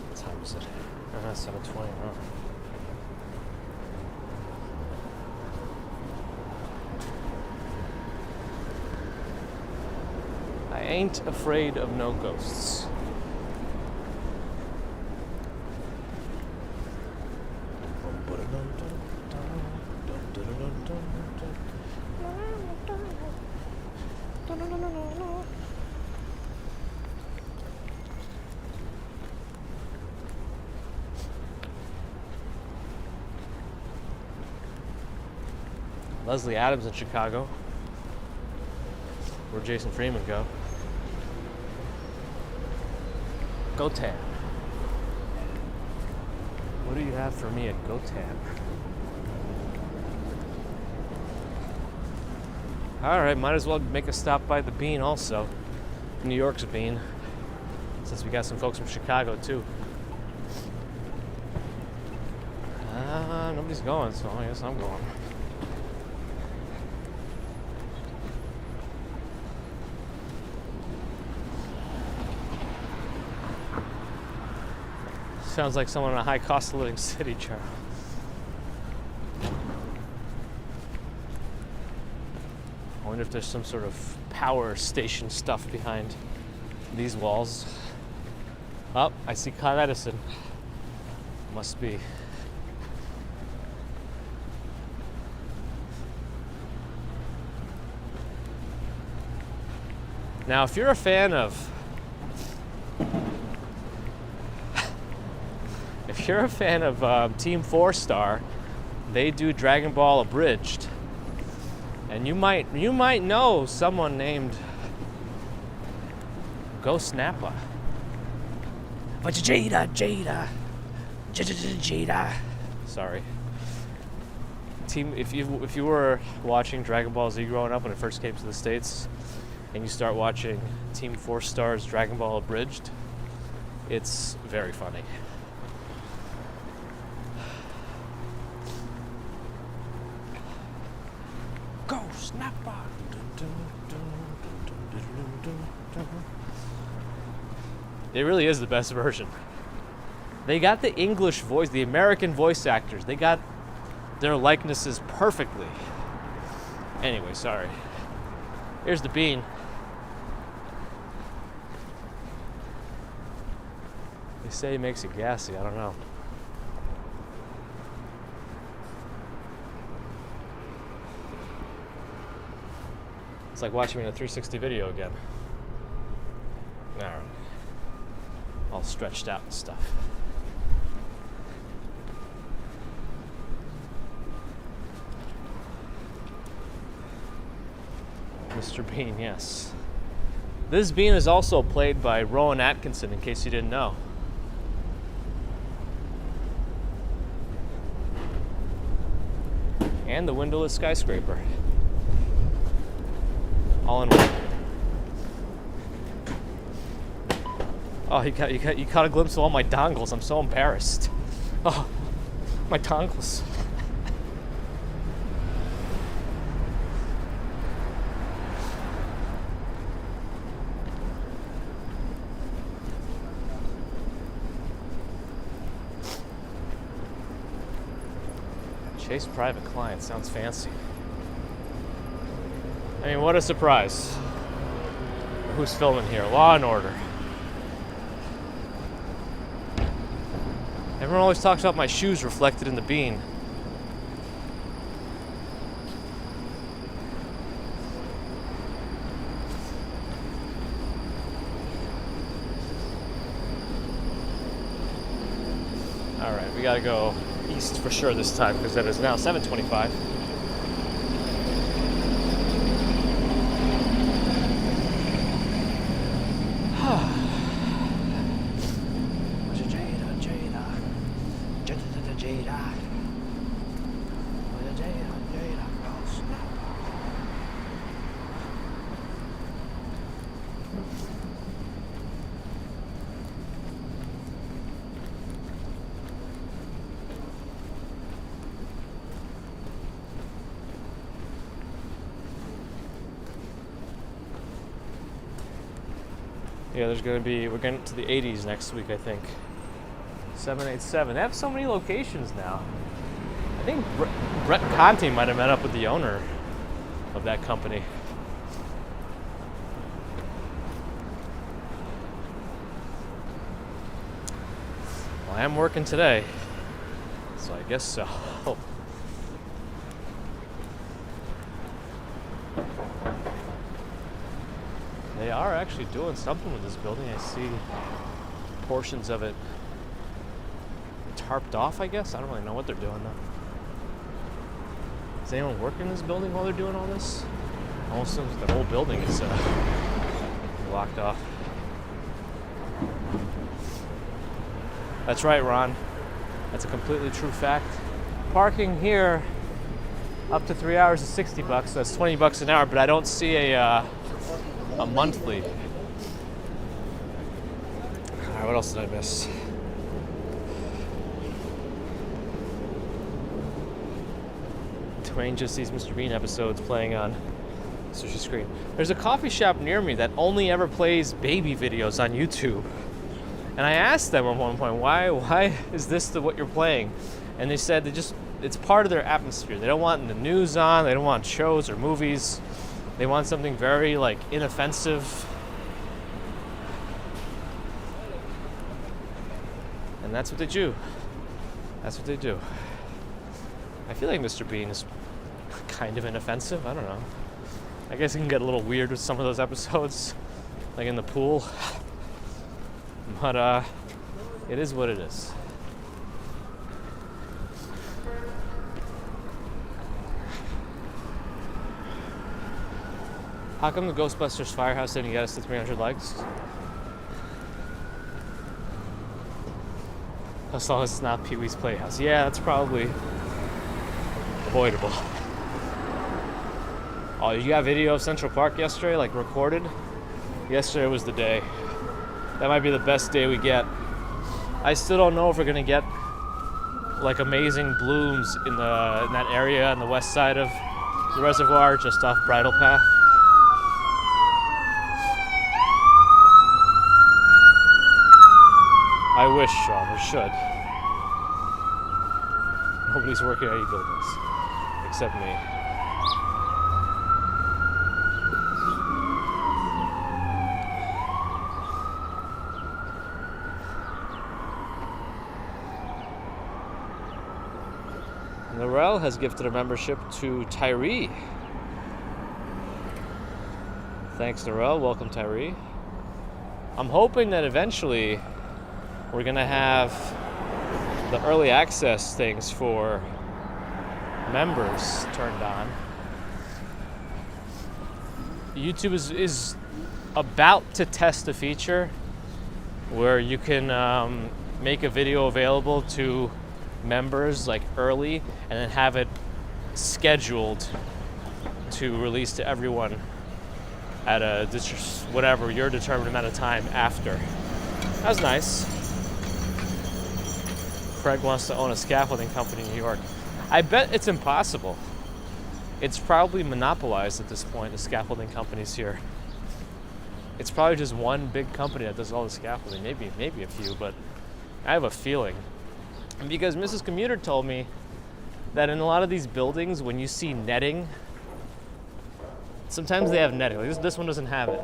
What time is it? 7:20. Oh. ain't afraid of no ghosts. Leslie Adams in Chicago, where Jason Freeman go. Go Tab. What do you have for me at Go Tab? All right, might as well make a stop by the Bean also. New York's Bean, since we got some folks from Chicago too. Nobody's going, so I guess I'm going. Sounds like someone in a high cost of living city, Charles. I wonder if there's some sort of power station stuff behind these walls. Oh, I see Con Edison. Must be. Now, if you're a fan of Team 4-Star, they do Dragon Ball Abridged, and you might know someone named Ghost Nappa. Jada. Sorry. If you were watching Dragon Ball Z growing up when it first came to the States, and you start watching Team 4-Star's Dragon Ball Abridged, it's very funny. Go Snapper! It really is the best version. They got the English voice, the American voice actors. They got their likenesses perfectly. Anyway, sorry. Here's the Bean. They say it makes it gassy. I don't know. It's like watching me in a 360 video again. Alright. All stretched out and stuff. Mr. Bean, yes. This Bean is also played by Rowan Atkinson, in case you didn't know. And the windowless skyscraper. All in one. Oh, you caught a glimpse of all my dongles. I'm so embarrassed. Oh, my dongles. Chase private client sounds fancy. I mean, what a surprise. Who's filming here? Law and Order. Everyone always talks about my shoes reflected in the Bean. All right, we gotta go east for sure this time, because it is now 7:25. Yeah, we're getting to the 80s next week, I think. 787. They have so many locations now. I think Brett Conte might have met up with the owner of that company. I am working today, so I guess so. They are actually doing something with this building. I see portions of it tarped off, I guess. I don't really know what they're doing though. Is anyone working in this building while they're doing all this? Almost seems like the whole building is blocked off. That's right, Ron. That's a completely true fact. Parking here up to 3 hours is $60. So that's $20 an hour, but I don't see a monthly. All right, what else did I miss? Twain just sees Mr. Bean episodes playing on sushi screen. There's a coffee shop near me that only ever plays baby videos on YouTube. And I asked them at one point, why is this what you're playing? And they said it's part of their atmosphere. They don't want the news on, they don't want shows or movies. They want something very like inoffensive. And that's what they do. That's what they do. I feel like Mr. Bean is kind of inoffensive. I don't know. I guess he can get a little weird with some of those episodes, like in the pool. But it is what it is. How come the Ghostbusters Firehouse didn't get us to 300 likes? As long as it's not Pee-wee's Playhouse. Yeah, that's probably avoidable. Oh, you got video of Central Park yesterday, like recorded? Yesterday was the day. That might be the best day we get. I still don't know if we're gonna get like amazing blooms in that area on the west side of the reservoir, just off Bridle Path. I wish, Sean, we should. Nobody's working any buildings except me. Norel has gifted a membership to Tyree. Thanks, Norel. Welcome, Tyree. I'm hoping that eventually we're going to have the early access things for members turned on. YouTube is about to test a feature where you can make a video available to members like early and then have it scheduled to release to everyone at a whatever your determined amount of time after. That was nice. Craig wants to own a scaffolding company in New York. I bet it's impossible. It's probably monopolized at this point, the scaffolding companies here. It's probably just one big company that does all the scaffolding, maybe a few, but I have a feeling. Because Mrs. Commuter told me that in a lot of these buildings, when you see netting, sometimes they have netting. Like this one doesn't have it.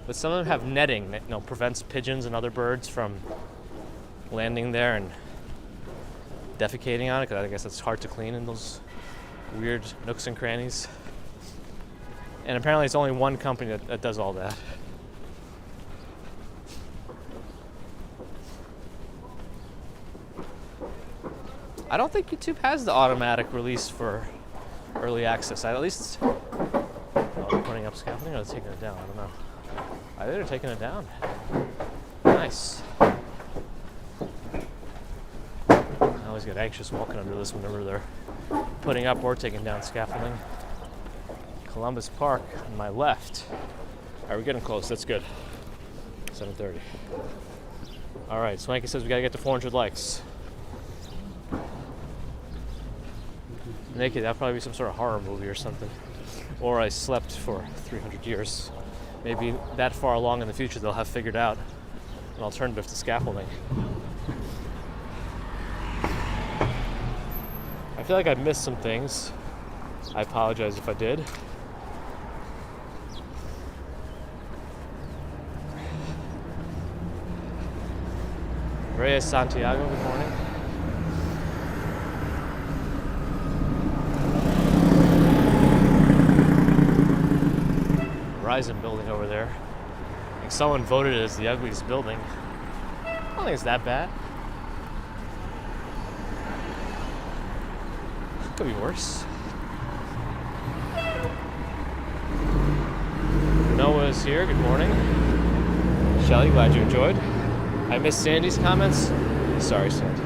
But some of them have netting that prevents pigeons and other birds from landing there and defecating on it, because I guess it's hard to clean in those weird nooks and crannies. And apparently it's only one company that does all that. I don't think YouTube has the automatic release for early access. They're putting up scaffolding or they're taking it down. I don't know. I think they're taking it down. Nice. I always get anxious walking under this whenever they're putting up or taking down scaffolding. Columbus Park on my left. All right, we're getting close. That's good. 7:30. All right, Swanky says we got to get to 400 likes. Naked, that'll probably be some sort of horror movie or something. Or I slept for 300 years. Maybe that far along in the future they'll have figured out an alternative to scaffolding. I feel like I missed some things. I apologize if I did. Reyes Santiago, good morning. Verizon building over there. I think someone voted it as the ugliest building. I don't think it's that bad. Could be worse. Noah's here, good morning. Shelly, glad you enjoyed. I missed Sandy's comments. Sorry, Sandy.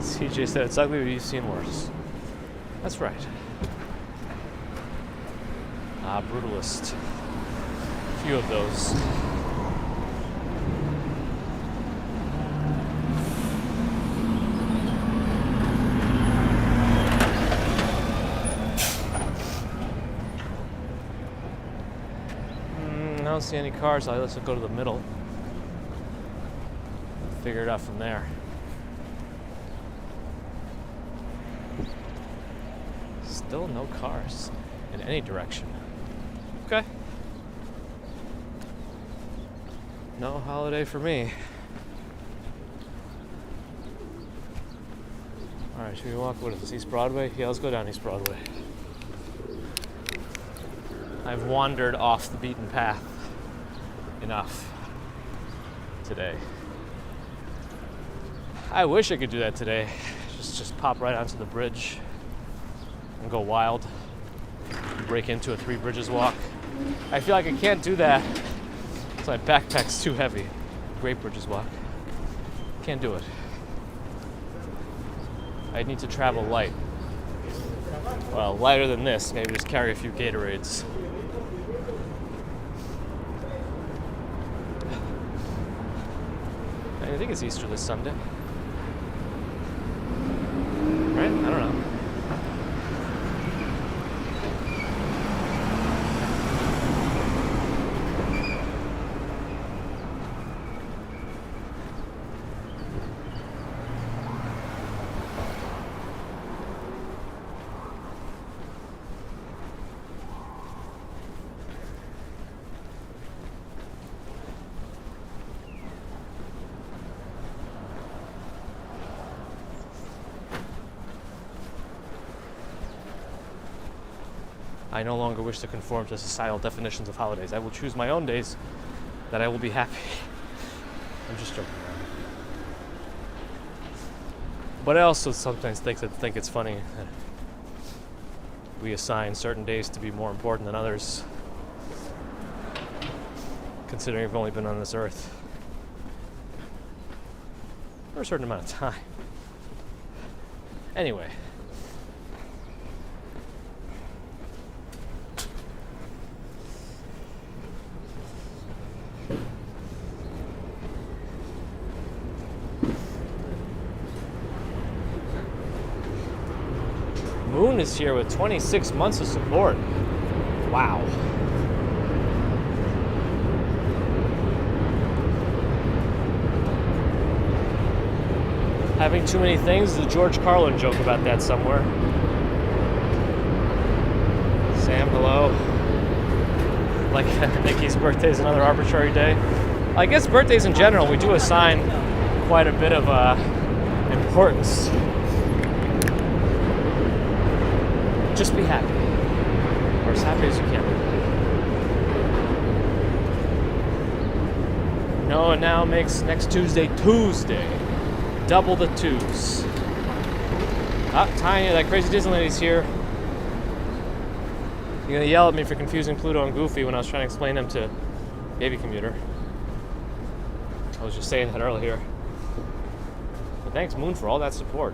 CJ said it's ugly, but you've seen worse. That's right. Brutalist. A few of those. I don't see any cars. Let's go to the middle. Figure it out from there. Still no cars in any direction. Okay. No holiday for me. Alright, should we walk? What is this, East Broadway? Yeah, let's go down East Broadway. I've wandered off the beaten path enough today. I wish I could do that today. Just pop right onto the bridge and go wild. Break into a Three Bridges walk. I feel like I can't do that because my backpack's too heavy. Great Bridges walk. Can't do it. I need to travel light. Well, lighter than this. Maybe just carry a few Gatorades. I think it's Easter this Sunday. Right? I don't know. I no longer wish to conform to societal definitions of holidays. I will choose my own days that I will be happy. I'm just joking around. But I also sometimes think it's funny that we assign certain days to be more important than others, considering we've only been on this earth for a certain amount of time. Anyway. Moon is here with 26 months of support. Wow. Having too many things is a George Carlin joke about that somewhere. Sam, hello. Like Nikki's birthday is another arbitrary day. I guess birthdays in general, we do assign quite a bit of importance. Just be happy. Or as happy as you can be. Noah now makes next Tuesday. Double the twos. Tanya, that crazy Disney lady's here. You're gonna yell at me for confusing Pluto and Goofy when I was trying to explain them to Baby Commuter. I was just saying that earlier. But thanks, Moon, for all that support.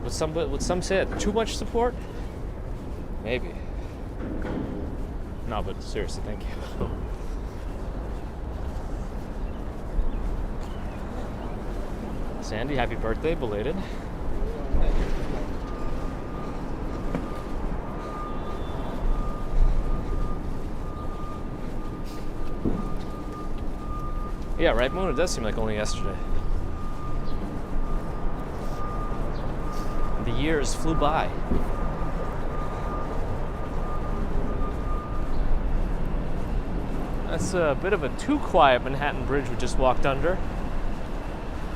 Would some say it too much support? Maybe. No, but seriously, thank you. Sandy, happy birthday, belated. Yeah, right, Moon? It does seem like only yesterday. The years flew by. That's a bit of a too quiet Manhattan Bridge we just walked under.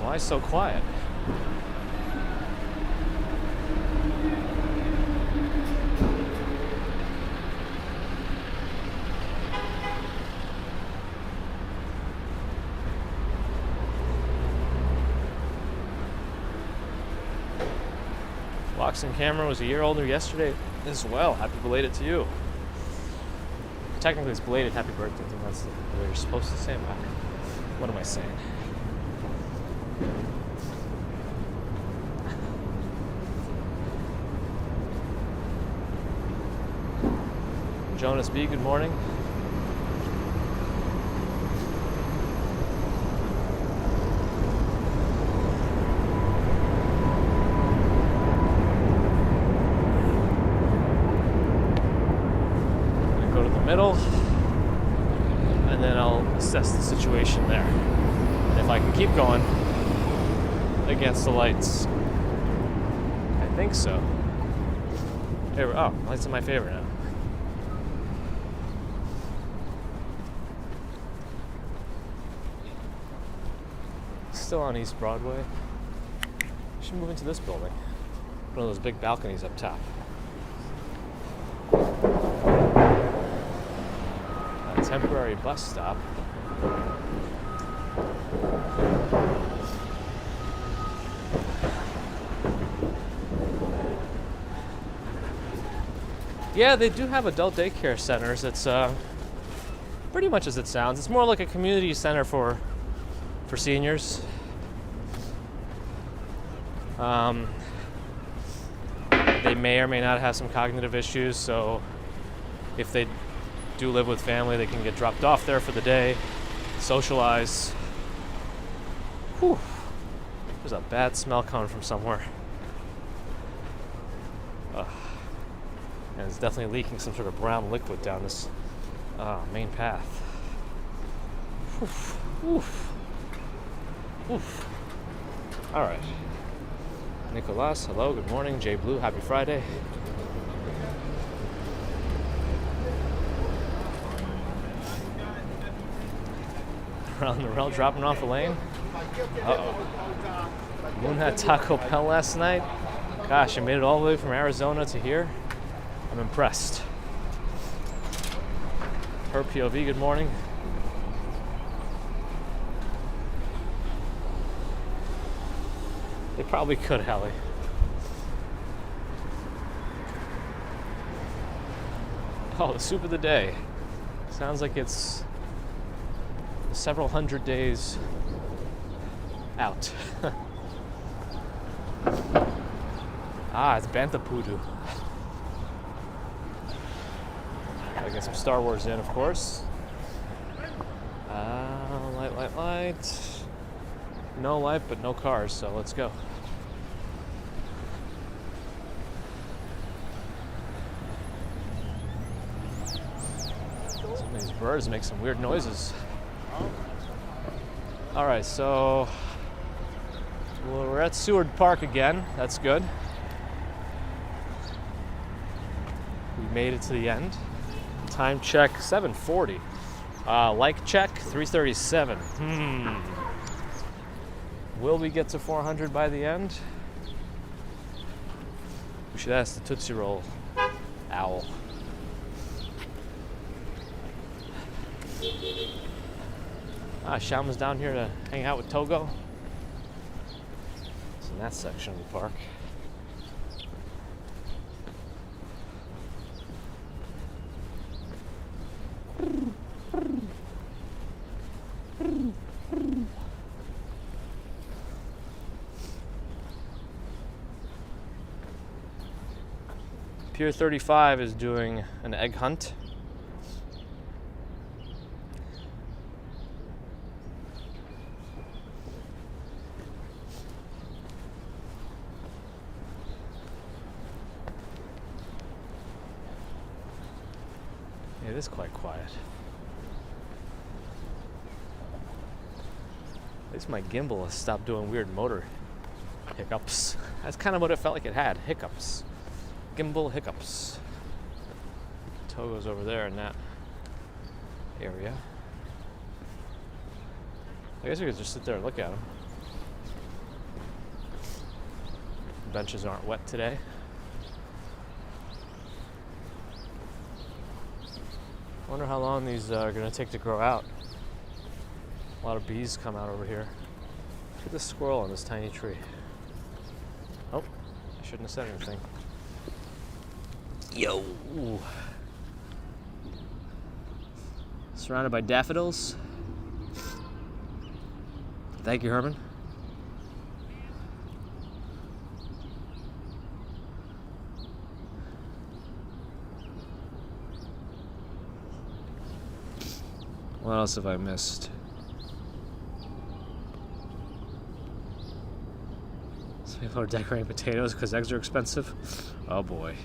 Why so quiet? Boxing Camera was a year older yesterday as well. Happy belated to you. Technically it's belated happy birthday. I think that's the way you're supposed to say it. What am I saying? Jonas B, good morning. Middle, and then I'll assess the situation there. And if I can keep going against the lights, I think so. Oh, lights are my favorite now. Still on East Broadway. I should move into this building. One of those big balconies up top. Temporary bus stop. Yeah, they do have adult daycare centers. It's pretty much as it sounds. It's more like a community center for seniors. They may or may not have some cognitive issues, so if they do live with family, they can get dropped off there for the day, socialize. Whew. There's a bad smell coming from somewhere. And it's definitely leaking some sort of brown liquid down this main path. Oof. Oof. Oof. All right. Nicolas, hello, good morning. Jay Blue, happy Friday. Around the rail, dropping off a lane. Uh-oh. Moon had Taco Bell last night. Gosh, I made it all the way from Arizona to here. I'm impressed. Her POV, good morning. They probably could, Hallie. Oh, the soup of the day. Sounds like it's several hundred days out. It's Bantha Poodoo. Gotta get some Star Wars in, of course. Light. No light, but no cars, so let's go. Some of these birds make some weird noises. All right, so we're at Seward Park again. That's good. We made it to the end. Time check 7:40. Like check 3:37. Will we get to 400 by the end? We should ask the Tootsie Roll owl. Shaman's down here to hang out with Togo. It's in that section of the park. Pier 35 is doing an egg hunt. It is quite quiet. At least my gimbal has stopped doing weird motor hiccups. That's kind of what it felt like it had, hiccups. Gimbal hiccups. Togo's over there in that area. I guess we could just sit there and look at them. The benches aren't wet today. I wonder how long these are going to take to grow out. A lot of bees come out over here. Look at this squirrel on this tiny tree. Oh, I shouldn't have said anything. Yo! Surrounded by daffodils. Thank you, Herman. What else have I missed? Some people are decorating potatoes because eggs are expensive. Oh boy.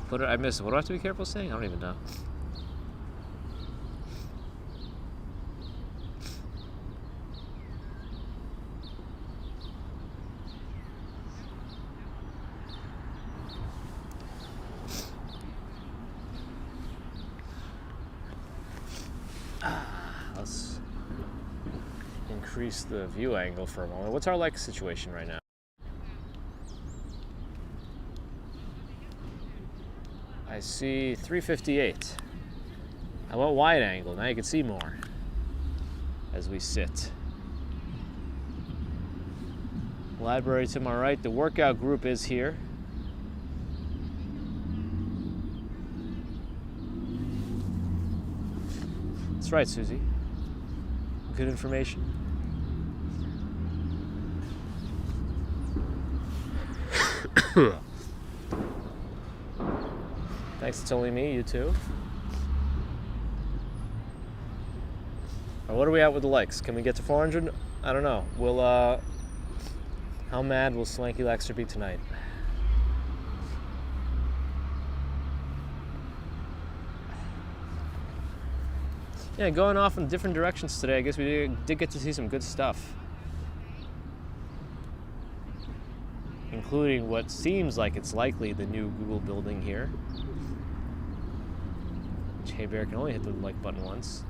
What did I miss? What do I have to be careful saying? I don't even know. Let's increase the view angle for a moment. What's our like situation right now? I see 358. I went wide angle. Now you can see more as we sit. Library to my right. The workout group is here. That's right, Susie. Good information. Thanks, it's only me, you too. Right, what are we at with the likes? Can we get to 400? I don't know. How mad will Slanky Laxter be tonight? Yeah, going off in different directions today. I guess we did get to see some good stuff. Including what seems like it's likely the new Google building here. Hey Bear can only hit the like button once.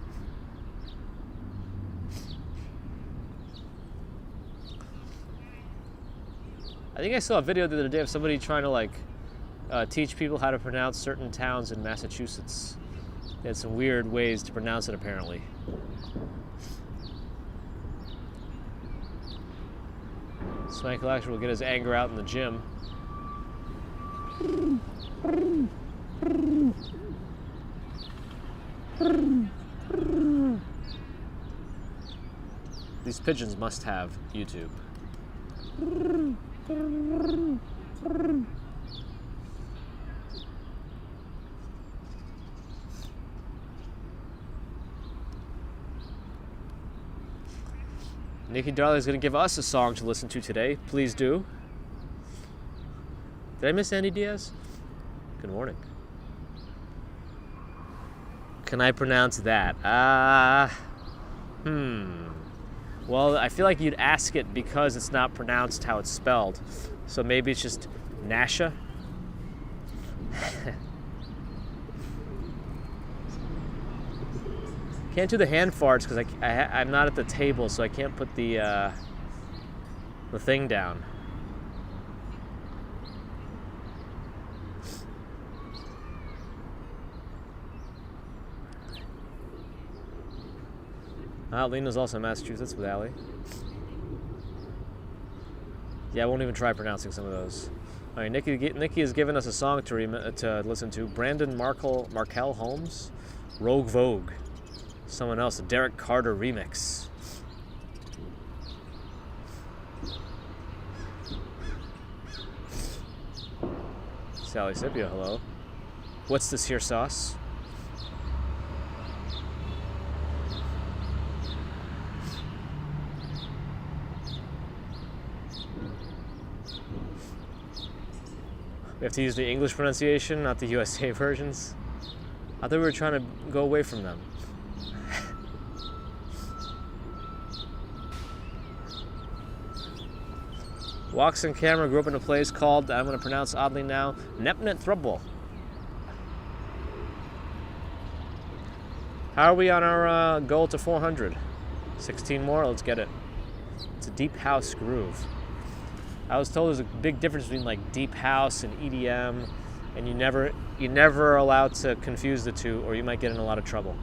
I think I saw a video the other day of somebody trying to teach people how to pronounce certain towns in Massachusetts. They had some weird ways to pronounce it apparently. Swank Lecture will get his anger out in the gym. These pigeons must have YouTube. Nikki Darley is going to give us a song to listen to today. Please do. Did I miss Andy Diaz? Good morning. Can I pronounce that? Well, I feel like you'd ask it because it's not pronounced how it's spelled. So maybe it's just Nasha. Can't do the hand farts because I'm not at the table, so I can't put the thing down. Lena's also in Massachusetts with Allie. Yeah, I won't even try pronouncing some of those. All right, Nikki has given us a song to listen to. Brandon Markel Holmes, Rogue Vogue. Someone else, a Derek Carter remix. Sally Scipio, hello. What's this here sauce? We have to use the English pronunciation, not the USA versions. I thought we were trying to go away from them. Walks on camera, grew up in a place called, I'm going to pronounce oddly now, Nepnet Thrubbel. How are we on our goal to 400? 16 more, let's get it. It's a deep house groove. I was told there's a big difference between like deep house and EDM, and you never are allowed to confuse the two, or you might get in a lot of trouble.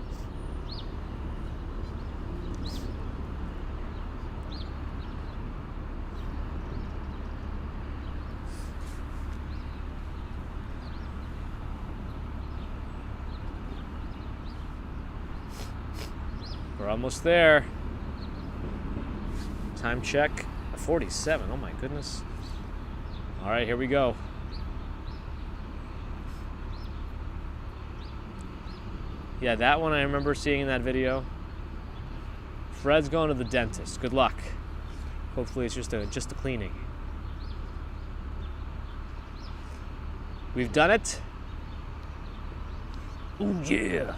We're almost there. Time check, 47. Oh my goodness. All right, here we go. Yeah, that one I remember seeing in that video. Fred's going to the dentist. Good luck. Hopefully it's just a cleaning. We've done it. Ooh, yeah.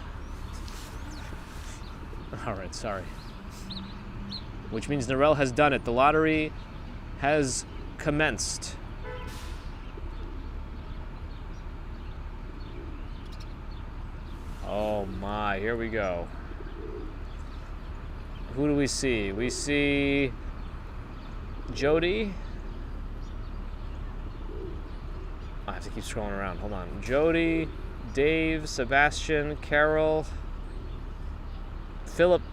All right, sorry. Which means Narelle has done it. The lottery has commenced. Oh my, here we go. Who do we see? We see Jody. I have to keep scrolling around. Hold on. Jody, Dave, Sebastian, Carol, Philip,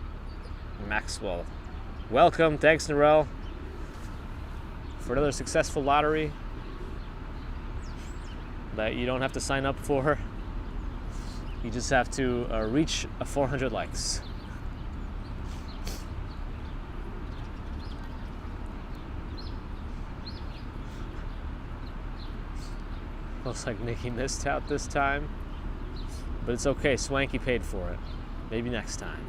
Maxwell. Welcome. Thanks, Narelle, for another successful lottery that you don't have to sign up for. You just have to reach 400 likes. Looks like Nikki missed out this time, but it's okay. Swanky paid for it. Maybe next time.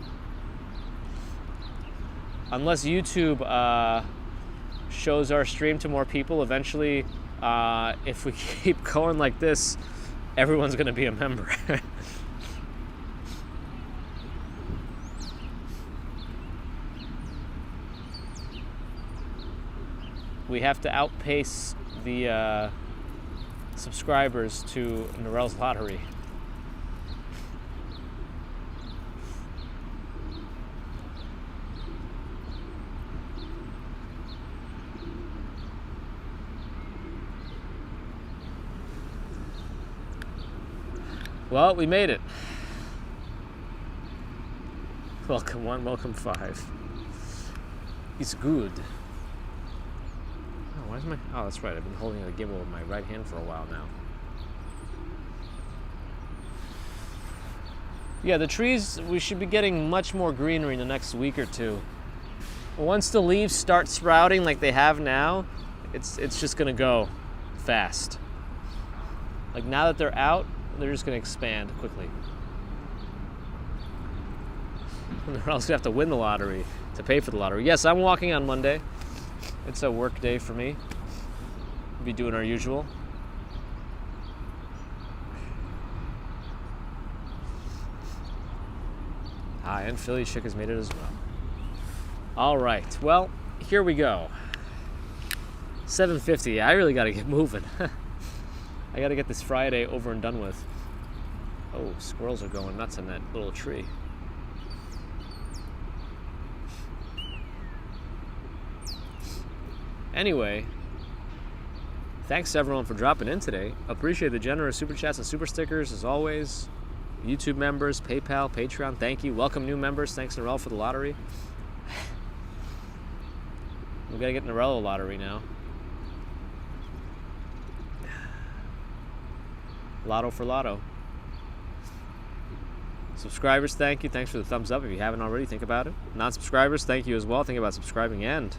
Unless YouTube shows our stream to more people, eventually, if we keep going like this, everyone's going to be a member. We have to outpace the subscribers to Narelle's lottery. Well, we made it. Welcome 1, welcome 5. It's good. Oh, why is my... Oh, that's right. I've been holding a gimbal with my right hand for a while now. Yeah, the trees, we should be getting much more greenery in the next week or two. Once the leaves start sprouting like they have now, it's just going to go fast. Like now that they're out, they're just going to expand quickly. They're also going to have to win the lottery to pay for the lottery. Yes, I'm walking on Monday. It's a work day for me. We'll be doing our usual. Ah, and Philly Chick has made it as well. All right, well, here we go. 7:50. I really got to get moving. I got to get this Friday over and done with. Oh, squirrels are going nuts on that little tree. Anyway, thanks to everyone for dropping in today. Appreciate the generous super chats and super stickers as always. YouTube members, PayPal, Patreon, thank you. Welcome new members. Thanks, Narelle, for the lottery. We gotta get Narelle a lottery now. Lotto for Lotto. Subscribers, thank you. Thanks for the thumbs up. If you haven't already, think about it. Non-subscribers, thank you as well. Think about subscribing and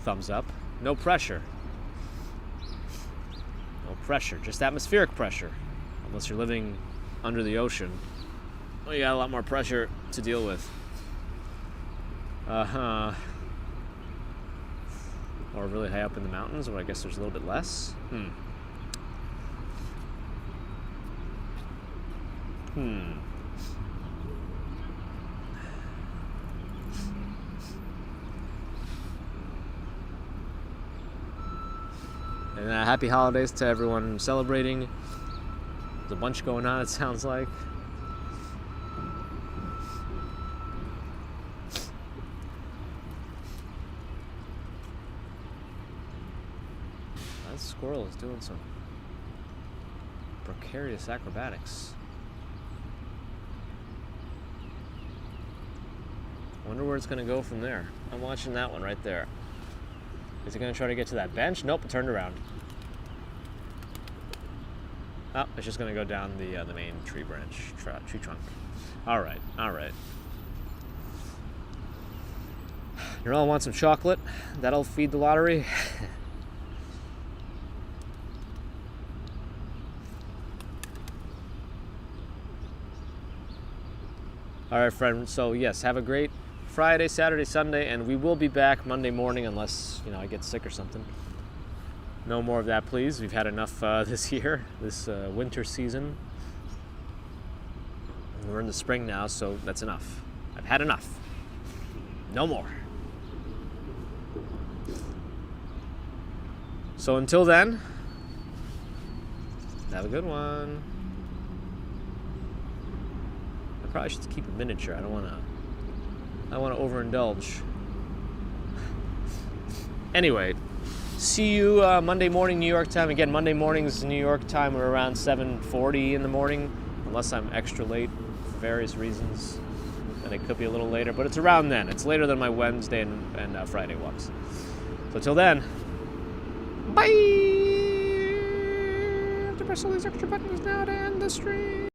thumbs up. No pressure. No pressure. Just atmospheric pressure. Unless you're living under the ocean. Well, you got a lot more pressure to deal with. Or really high up in the mountains, where I guess there's a little bit less. And happy holidays to everyone celebrating. There's a bunch going on, it sounds like. That squirrel is doing some precarious acrobatics. Wonder where it's going to go from there. I'm watching that one right there. Is it going to try to get to that bench? Nope, it turned around. Oh, it's just going to go down the main tree branch, tree trunk. All right. You all want some chocolate? That'll feed the lottery. All right, friend. So yes, have a great Friday, Saturday, Sunday, and we will be back Monday morning unless, I get sick or something. No more of that, please. We've had enough this year, this winter season. We're in the spring now, so that's enough. I've had enough. No more. So until then, have a good one. I probably should keep a miniature. I don't want to overindulge. Anyway, see you Monday morning, New York time. Again, Monday mornings, New York time, are around 7:40 in the morning, unless I'm extra late for various reasons. And it could be a little later, but it's around then. It's later than my Wednesday and Friday walks. So till then, bye! I have to press all these extra buttons now to end the stream.